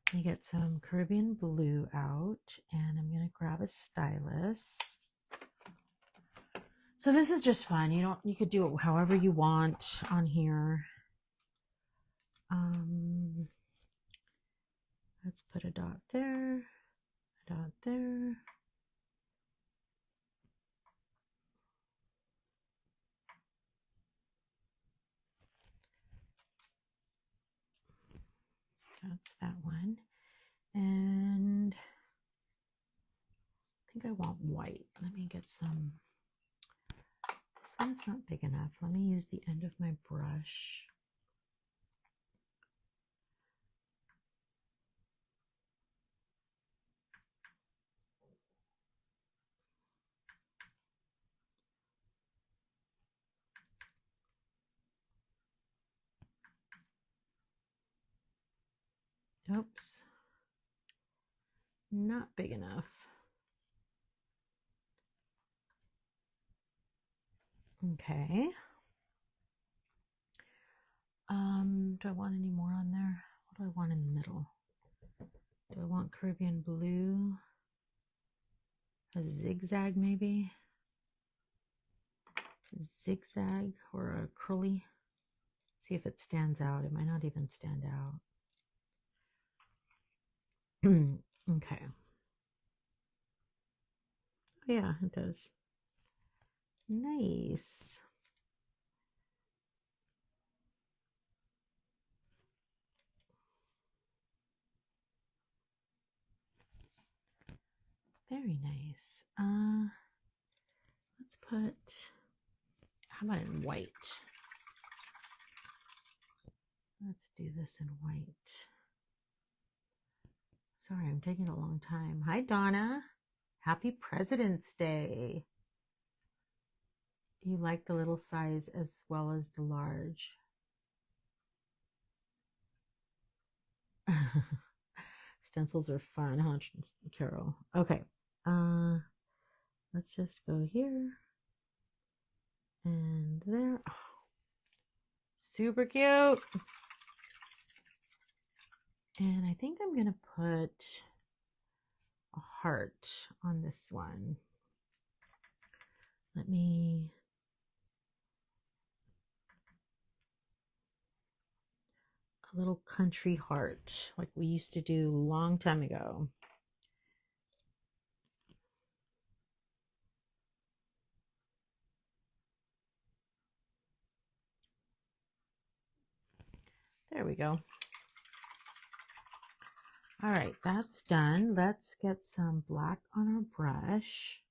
Let me get some Caribbean blue out and I'm going to grab a stylus. So this is just fun. You could do it however you want on here. Let's put a dot there, a dot there. That's that one. And I think I want white. Let me get some. This one's not big enough. Let me use the end of my brush. Oops. Not big enough. Okay. Do I want any more on there? What do I want in the middle? Do I want Caribbean blue? A zigzag maybe? A zigzag or a curly? See if it stands out. It might not even stand out. Okay. Yeah, it does. Nice. Very nice. Let's put, how about in white? Let's do this in white. Sorry, I'm taking a long time. Hi, Donna. Happy President's Day. You like the little size as well as the large. Stencils are fun, huh, Carol? Okay. Let's just go here and there. Oh, super cute. And I think I'm going to put a heart on this one. Let me, a little country heart like we used to do a long time ago. There we go. All right, that's done. Let's get some black on our brush.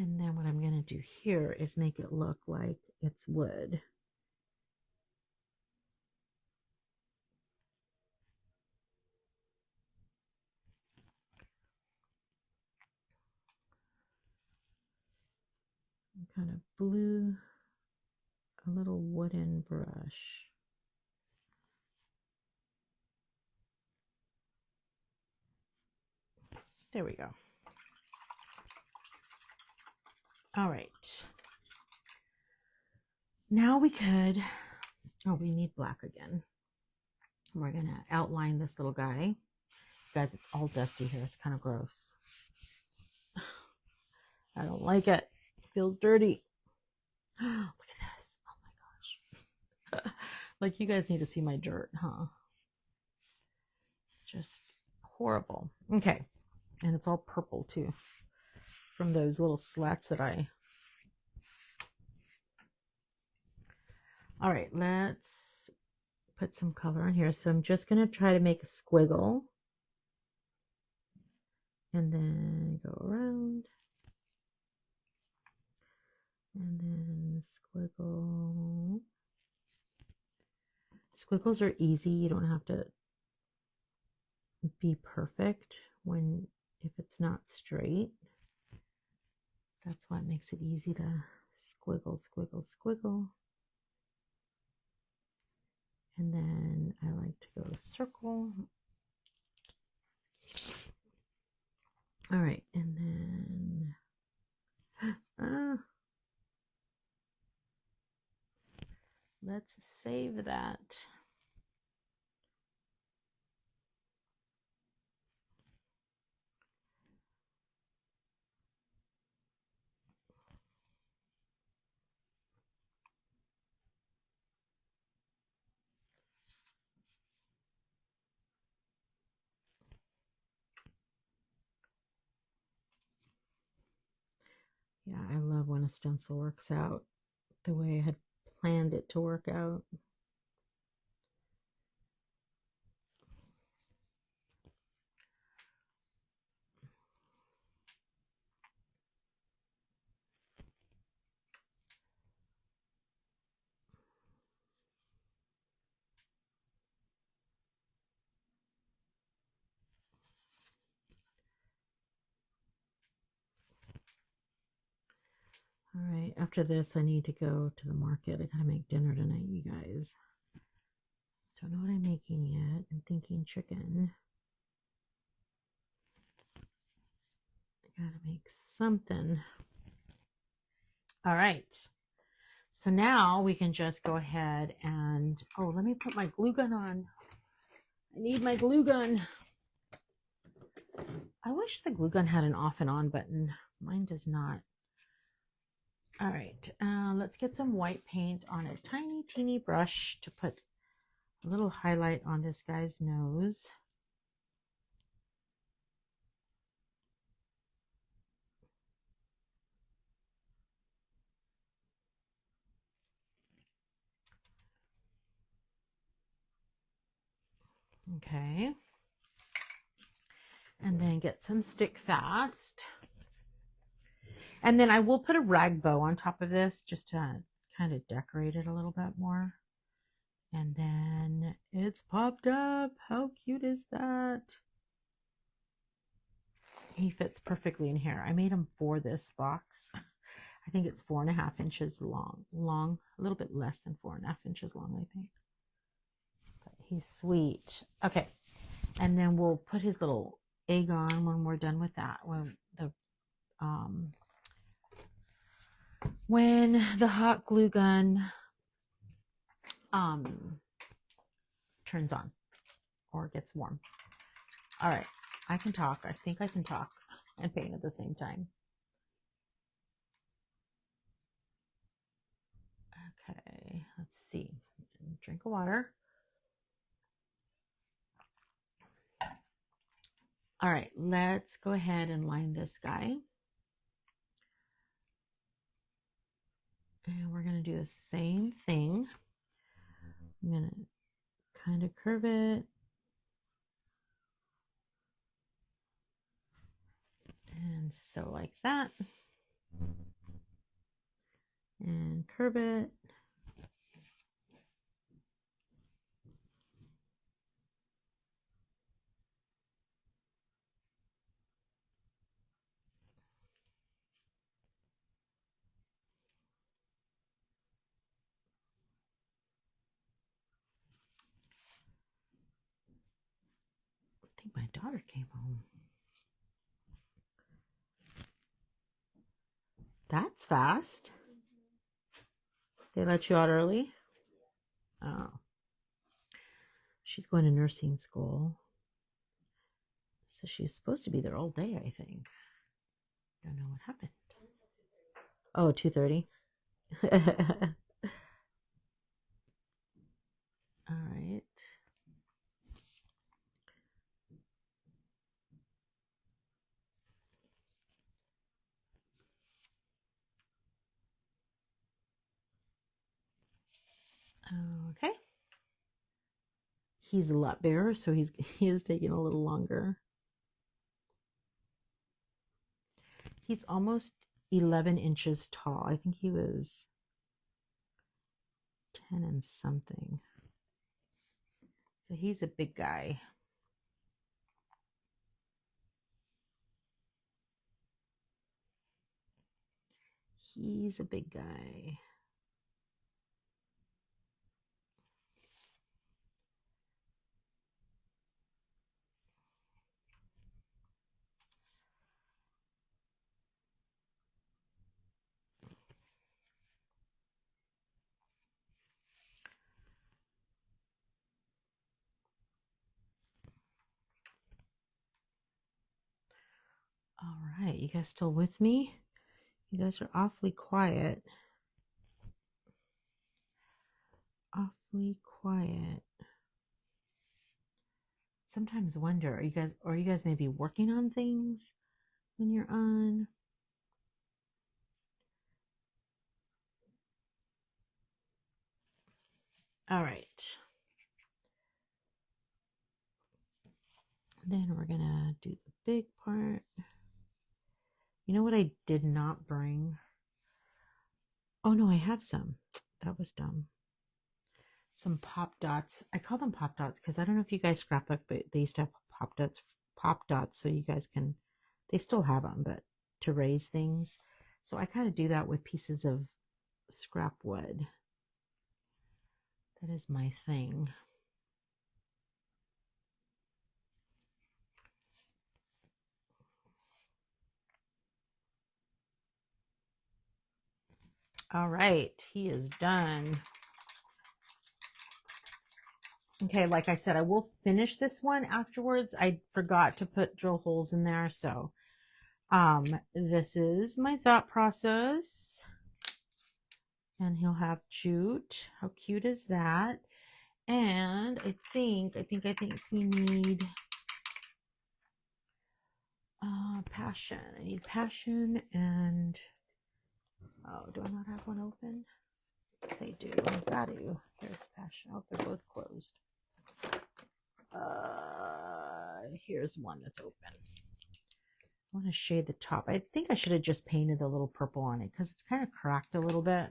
And then what I'm going to do here is make it look like it's wood. Kind of blue, a little wooden brush. There we go. All right. Now we could, oh, we need black again. We're going to outline this little guy. Guys, it's all dusty here. It's kind of gross. I don't like it. It feels dirty. Look at this. Oh my gosh. Like, you guys need to see my dirt, huh? Just horrible. Okay. And it's all purple too from those little slats that I... All right, let's put some color on here. So I'm just going to try to make a squiggle. And then go around. And then squiggle. Squiggles are easy. You don't have to be perfect if it's not straight. That's why it makes it easy to squiggle, squiggle, squiggle. And then I like to go circle. All right, and then let's save that. Yeah, I love when a stencil works out the way I had planned it to work out. All right, after this, I need to go to the market. I gotta make dinner tonight, you guys. Don't know what I'm making yet. I'm thinking chicken. I gotta make something. All right. So now we can just go ahead and, oh, let me put my glue gun on. I need my glue gun. I wish the glue gun had an off and on button. Mine does not. All right, let's get some white paint on a tiny, teeny brush to put a little highlight on this guy's nose. Okay. And then get some stick fast. And then I will put a rag bow on top of this just to kind of decorate it a little bit more. And then it's popped up. How cute is that? He fits perfectly in here. I made him for this box. I think it's 4.5 inches long, a little bit less than 4.5 inches long, I think. But he's sweet. Okay, and then we'll put his little egg on when we're done with that. When the hot glue gun turns on or gets warm. All right, I can talk. I think I can talk and paint at the same time. Okay, let's see. Drink of water. All right, let's go ahead and line this guy. And we're going to do the same thing. I'm going to kind of curve it. And so like that. And curve it. I think my daughter came home. That's fast. They let you out early? Oh. She's going to nursing school. So she's supposed to be there all day, I think. Don't know what happened. Oh, 2:30. All right. Okay. He's a lot bigger, so he is taking a little longer. He's almost 11 inches tall. I think he was 10 and something. So he's a big guy. He's a big guy. All right, you guys still with me? You guys are awfully quiet. Awfully quiet. Sometimes wonder, are you guys maybe working on things when you're on? All right. Then we're gonna do the big part. You know what I did not bring? Oh no, I have some. That was dumb. Some pop dots. I call them pop dots because I don't know if you guys scrapbook, but they used to have pop dots, so you guys can. They still have them, but to raise things. So I kind of do that with pieces of scrap wood. That is my thing. All right, he is done. Okay, like I said, I will finish this one afterwards. I forgot to put drill holes in there, so this is my thought process. And he'll have jute. How cute is that? And I think we need passion. I need passion and oh, do I not have one open? Yes, I do. I've got to. Here's passion. Oh, they're both closed. Here's one that's open. I want to shade the top. I think I should have just painted a little purple on it because it's kind of cracked a little bit.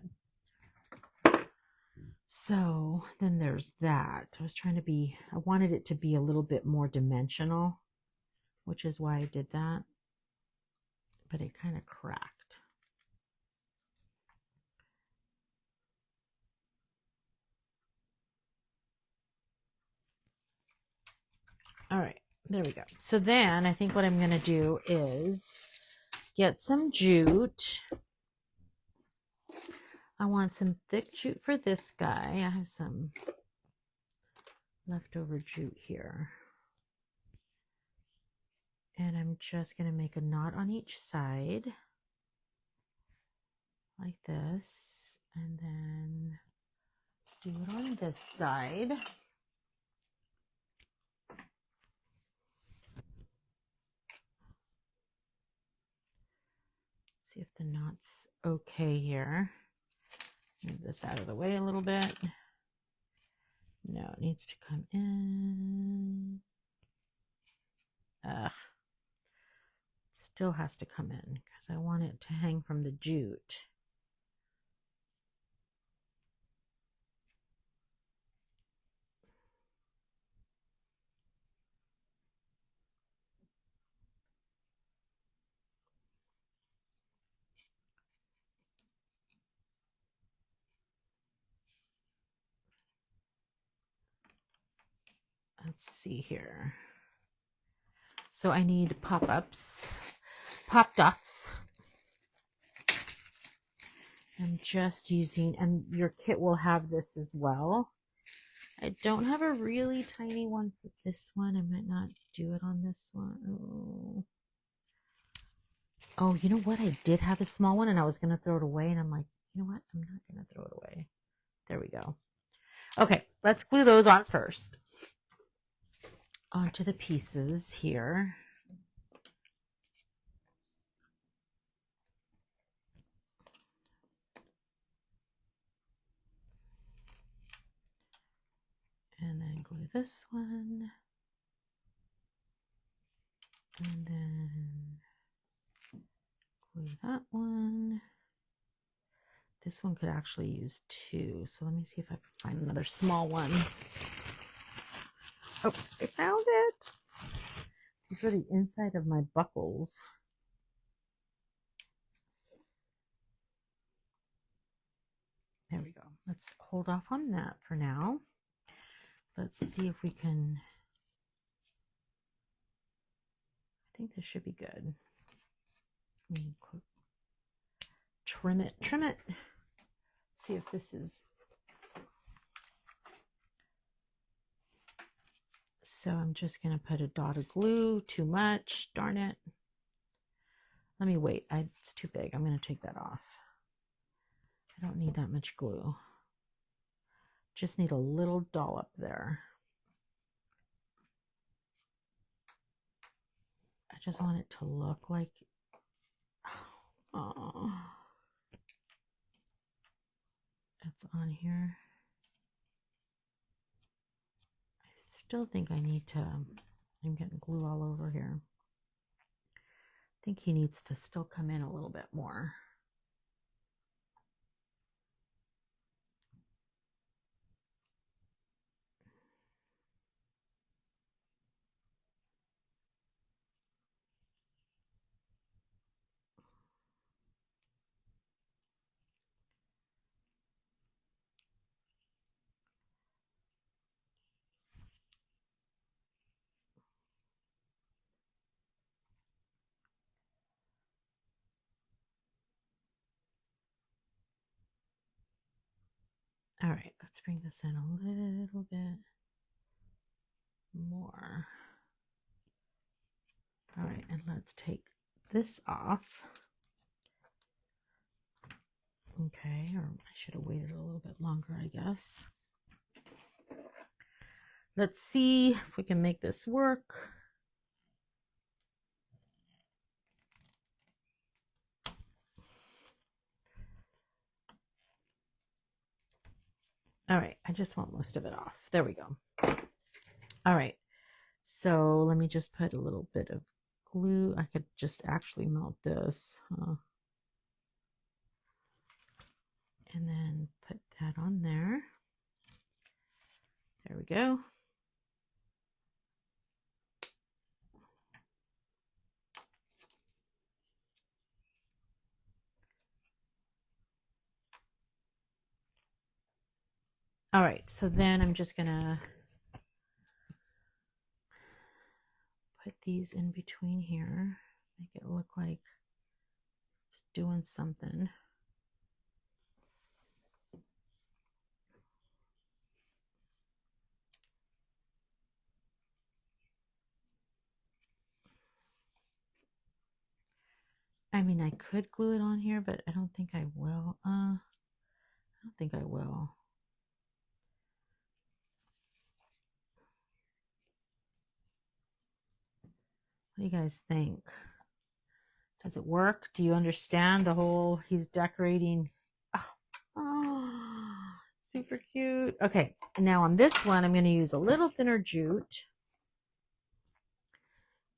So then there's that. I wanted it to be a little bit more dimensional, which is why I did that. But it kind of cracked. All right, there we go. So then I think what I'm going to do is get some jute. I want some thick jute for this guy. I have some leftover jute here. And I'm just going to make a knot on each side like this. And then do it on this side. See if the knot's okay here. Move this out of the way a little bit. No, it needs to come in. Ugh. Still has to come in because I want it to hang from the jute. Let's see here. So I need pop-ups, pop dots. I'm just using, and your kit will have this as well. I don't have a really tiny one for this one. I might not do it on this one. Oh, you know what? I did have a small one and I was going to throw it away. And I'm like, you know what? I'm not going to throw it away. There we go. Okay, let's glue those on first. Onto the pieces here. And then glue this one. And then glue that one. This one could actually use two. So let me see if I can find another small one. Oh, I found it. These are the inside of my buckles. There we go. Let's hold off on that for now. Let's see if we can. I think this should be good. Trim it, trim it. See if this is. So I'm just going to put a dot of glue. Too much, darn it. Let me wait. It's too big. I'm going to take that off. I don't need that much glue. Just need a little dollop there. I just want it to look like, oh, it's on here. I still think I need to, I'm getting glue all over here. I think he needs to still come in a little bit more. All right, let's bring this in a little bit more. All right, and let's take this off. Okay, or I should have waited a little bit longer, I guess. Let's see if we can make this work. All right, I just want most of it off. There we go. All right, so let me just put a little bit of glue. I could just actually melt this. And then put that on there. There we go. All right, so then I'm just gonna put these in between here, make it look like it's doing something. I mean, I could glue it on here, but I don't think I will. I don't think I will. What do you guys think? Does it work? Do you understand the whole, he's decorating? Oh, super cute. Okay, now on this one, I'm going to use a little thinner jute.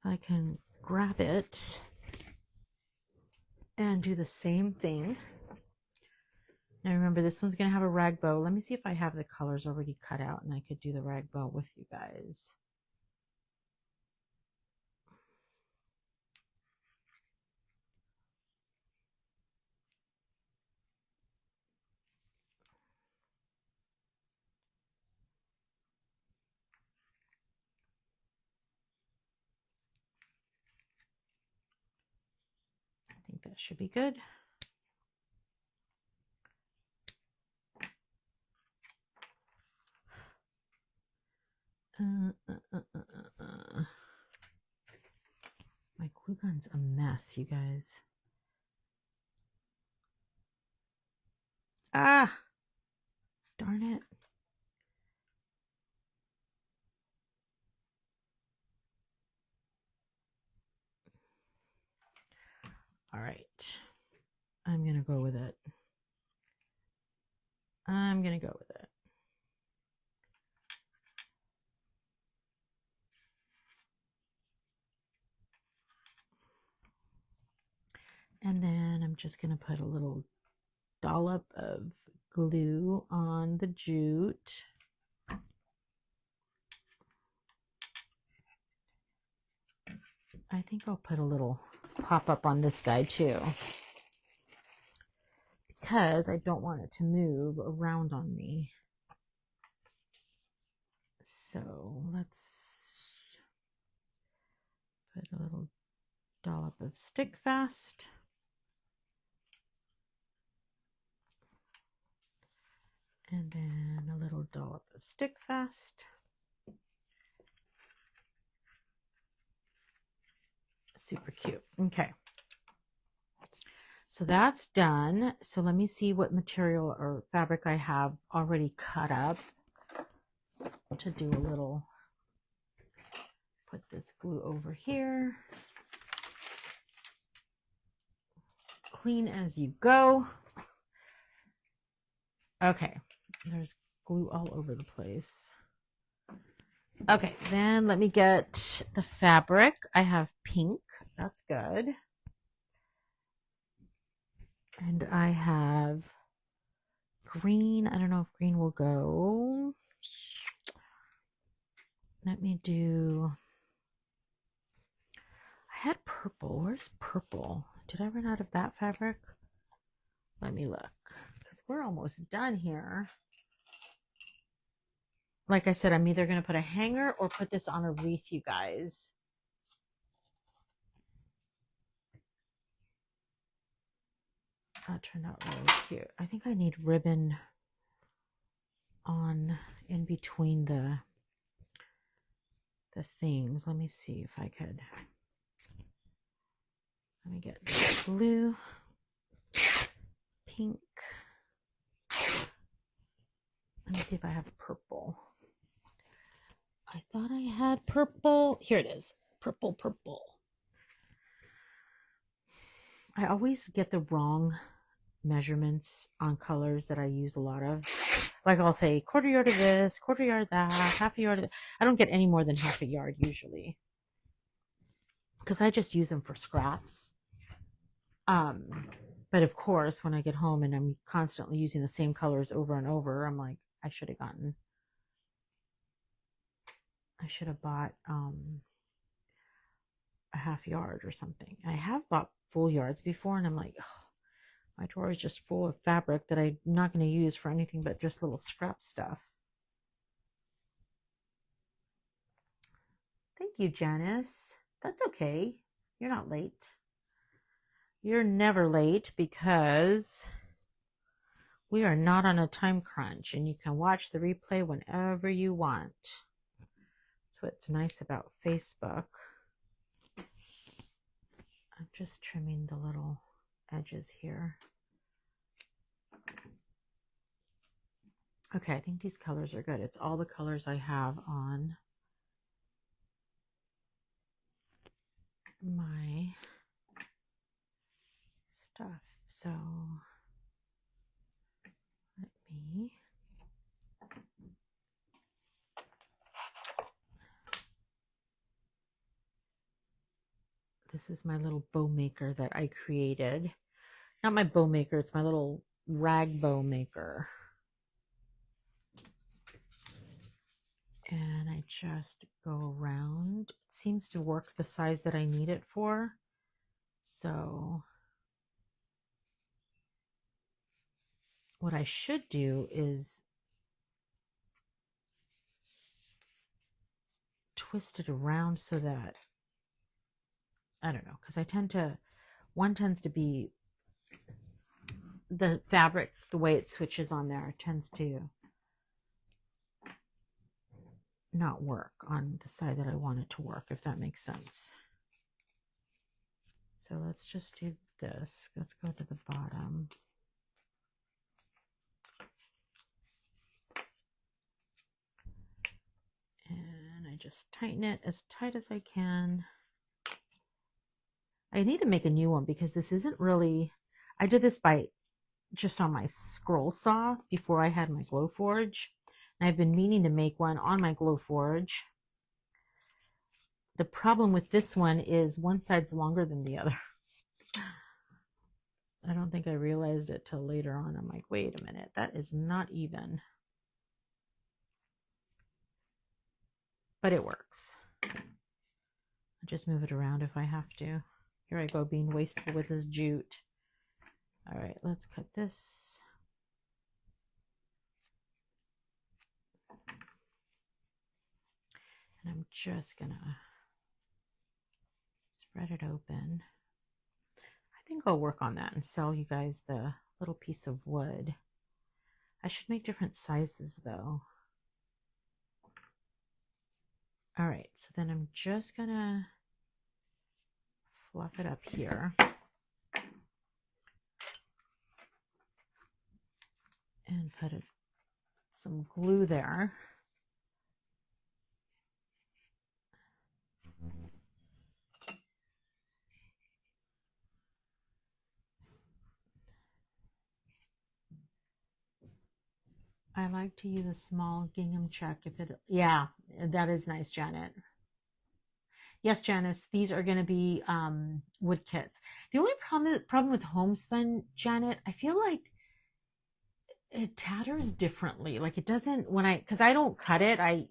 I can grab it and do the same thing. Now remember, this one's going to have a rag bow. Let me see if I have the colors already cut out and I could do the rag bow with you guys. I think that should be good. My glue gun's a mess, you guys. Ah, darn it. All right, I'm gonna go with it. I'm gonna go with it. And then I'm just gonna put a little dollop of glue on the jute. I think I'll put a little pop-up on this guy too, because I don't want it to move around on me. So let's put a little dollop of Stick Fast. And then a little dollop of Stick Fast. Super cute. Okay. So that's done. So let me see what material or fabric I have already cut up to do a little, put this glue over here. Clean as you go. Okay, there's glue all over the place. Okay, then let me get the fabric. I have pink, that's good. And I have green. I don't know if green will go. Let me do, I had purple. Where's purple? Did I run out of that fabric? Let me look, because we're almost done here. Like I said, I'm either going to put a hanger or put this on a wreath, you guys. That turned out really cute. I think I need ribbon on in between the things. Let me see if I could. Let me get blue, pink. Let me see if I have purple. I thought I had purple. Here it is. Purple, purple. I always get the wrong measurements on colors that I use a lot of. Like I'll say quarter yard of this, quarter yard of that, half a yard of that. I don't get any more than half a yard usually, because I just use them for scraps. But of course, when I get home and I'm constantly using the same colors over and over, I'm like, I should have bought a half yard or something. I have bought full yards before, and I'm like, oh, my drawer is just full of fabric that I'm not going to use for anything but just little scrap stuff. Thank you, Janice. That's okay. You're not late. You're never late because we are not on a time crunch, and you can watch the replay whenever you want. That's what's nice about Facebook. I'm just trimming the little edges here. Okay, I think these colors are good. It's all the colors I have on my stuff. So let me this is my little bow maker that I created. Not my bow maker, it's my little rag bow maker. And I just go around. It seems to work the size that I need it for. So what I should do is twist it around so that, I don't know, because one tends to be, the fabric, the way it switches on there tends to not work on the side that I want it to work, if that makes sense. So let's just do this. Let's go to the bottom. And I just tighten it as tight as I can. I need to make a new one because this isn't really, I did this by just on my scroll saw before I had my Glowforge. And I've been meaning to make one on my Glowforge. The problem with this one is one side's longer than the other. I don't think I realized it till later on. I'm like, wait a minute, that is not even. But it works. I'll just move it around if I have to. Here I go, being wasteful with this jute. All right, let's cut this. And I'm just gonna spread it open. I think I'll work on that and sell you guys the little piece of wood. I should make different sizes though. All right, so then I'm just gonna fluff it up here. And put some glue there. I like to use a small gingham check if it, yeah, that is nice, Janet. Yes, Janice, these are going to be wood kits. The only problem with homespun, Janet, I feel like it tatters differently. Like it doesn't because I don't cut it. I,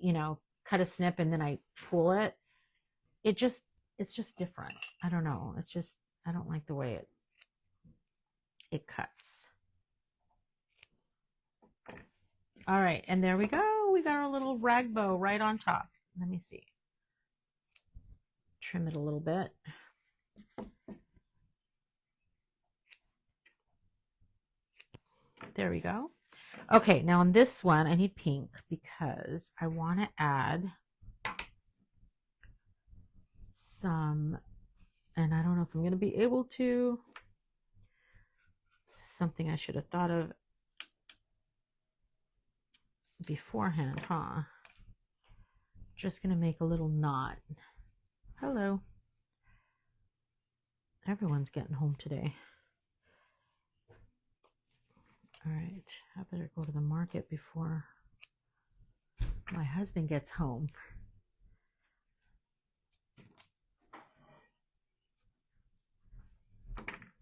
cut a snip and then I pull it. It's just different. I don't know. I don't like the way it cuts. All right, and there we go. We got our little rag bow right on top. Let me see. Trim it a little bit. There we go. Okay, now on this one, I need pink because I want to add some, and I don't know if I'm going to be able to, something I should have thought of. beforehand, huh? Just gonna make a little knot. Hello. Everyone's getting home today. All right, I better go to the market before my husband gets home.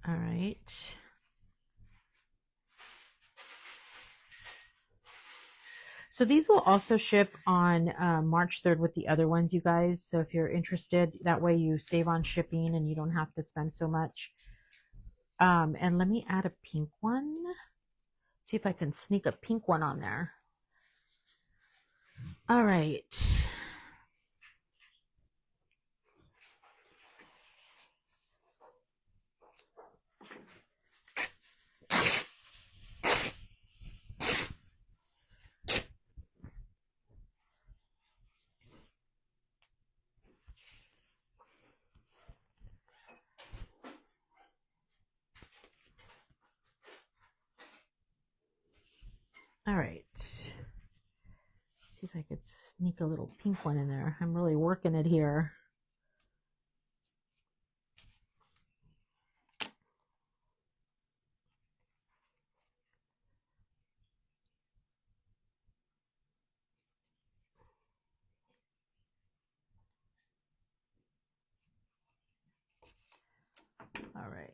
All right. So these will also ship on March 3rd with the other ones, you guys. So if you're interested, that way you save on shipping and you don't have to spend so much. And let me add a pink one. See if I can sneak a pink one on there. All right. All right. See if I could sneak a little pink one in there. I'm really working it here. All right.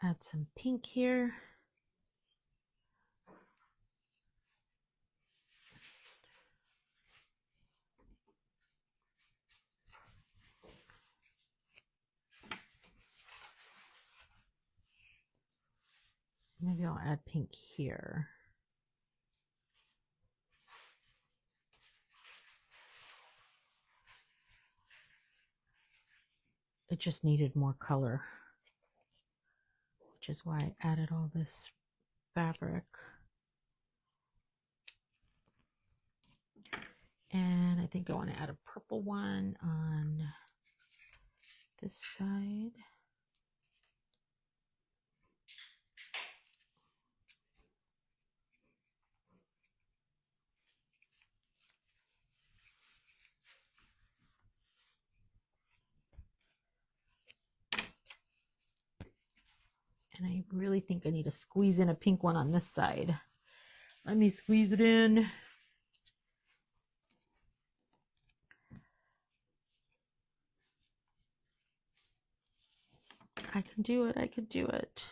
Add some pink here. Maybe I'll add pink here. It just needed more color, which is why I added all this fabric. And I think I want to add a purple one on this side. And I really think I need to squeeze in a pink one on this side. Let me squeeze it in. I can do it. I can do it.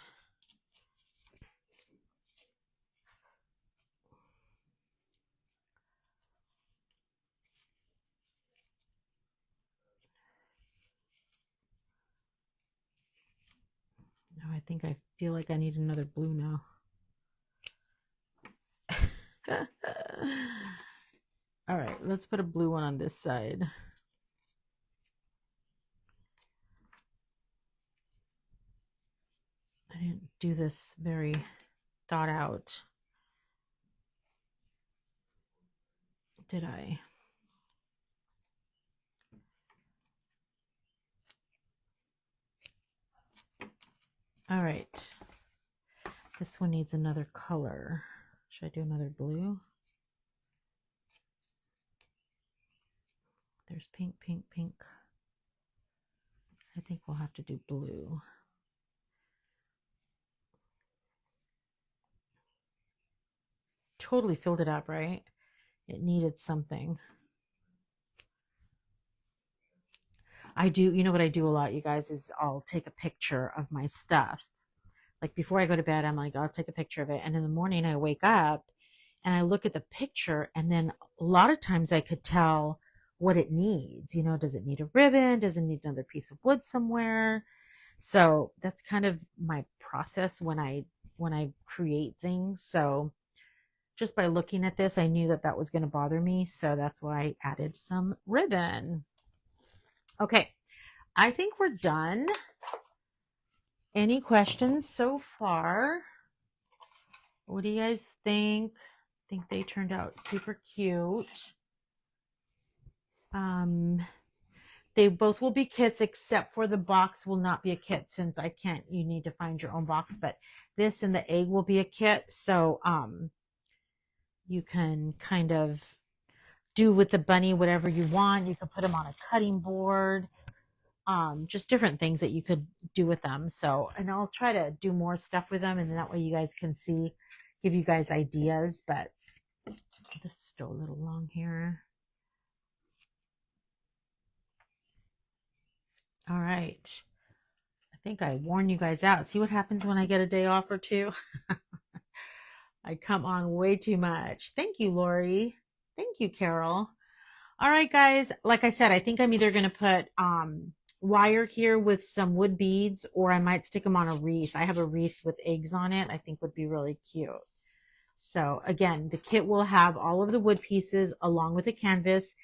Now I think I feel like I need another blue now. All right, let's put a blue one on this side. I didn't do this very thought out, did I? All right, this one needs another color. Should I do another blue? There's pink, pink, pink. I think we'll have to do blue. Totally filled it up, right? It needed something. I do, you know what I do a lot, you guys, is I'll take a picture of my stuff. Like before I go to bed, I'm like, I'll take a picture of it. And in the morning, I wake up and I look at the picture. And then a lot of times I could tell what it needs. You know, does it need a ribbon? Does it need another piece of wood somewhere? So that's kind of my process when I create things. So just by looking at this, I knew that that was going to bother me. So that's why I added some ribbon. Okay, I think we're done. Any questions so far? What do you guys think? I think they turned out super cute. They both will be kits, except for the box will not be a kit since I can't, you need to find your own box, but this and the egg will be a kit. So, you can kind of do with the bunny whatever you want. You can put them on a cutting board, just different things that you could do with them. So, and I'll try to do more stuff with them, and that way you guys can see, give you guys ideas. But this is still a little long here. All right. I think I warned you guys out. See what happens when I get a day off or two? I come on way too much. Thank you, Lori. Thank you, Carol. All right, guys. Like I said, I think I'm either going to put wire here with some wood beads, or I might stick them on a wreath. I have a wreath with eggs on it. I think would be really cute. So again, the kit will have all of the wood pieces along with the canvas,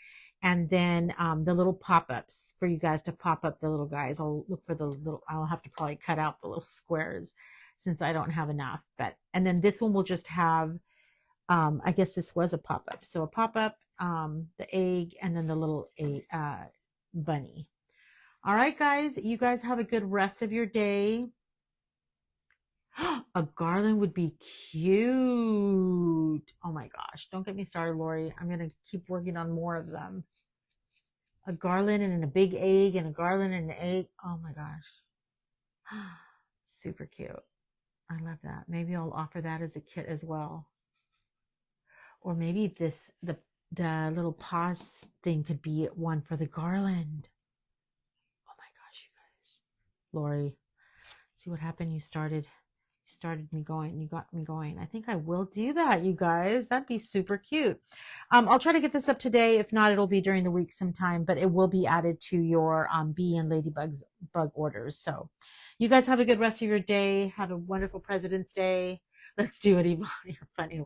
and then the little pop-ups for you guys to pop up the little guys. I'll look for the little, I'll have to probably cut out the little squares since I don't have enough. But, and then this one will just have, I guess this was a pop-up. So a pop-up, the egg, and then the little bunny. All right, guys, you guys have a good rest of your day. A garland would be cute. Oh my gosh. Don't get me started, Lori. I'm going to keep working on more of them. A garland and a big egg and a garland and an egg. Oh my gosh. Super cute. I love that. Maybe I'll offer that as a kit as well. Or maybe this, the little paws thing could be one for the garland. Oh my gosh, you guys. Lori, see what happened? You started me going. You got me going. I think I will do that, you guys. That'd be super cute. I'll try to get this up today. If not, it'll be during the week sometime, but it will be added to your bee and ladybug orders. So you guys have a good rest of your day. Have a wonderful President's Day. Let's do it, Yvonne. You're funny.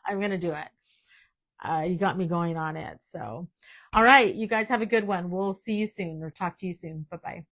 I'm going to do it. You got me going on it. So, all right. You guys have a good one. We'll see you soon or talk to you soon. Bye-bye.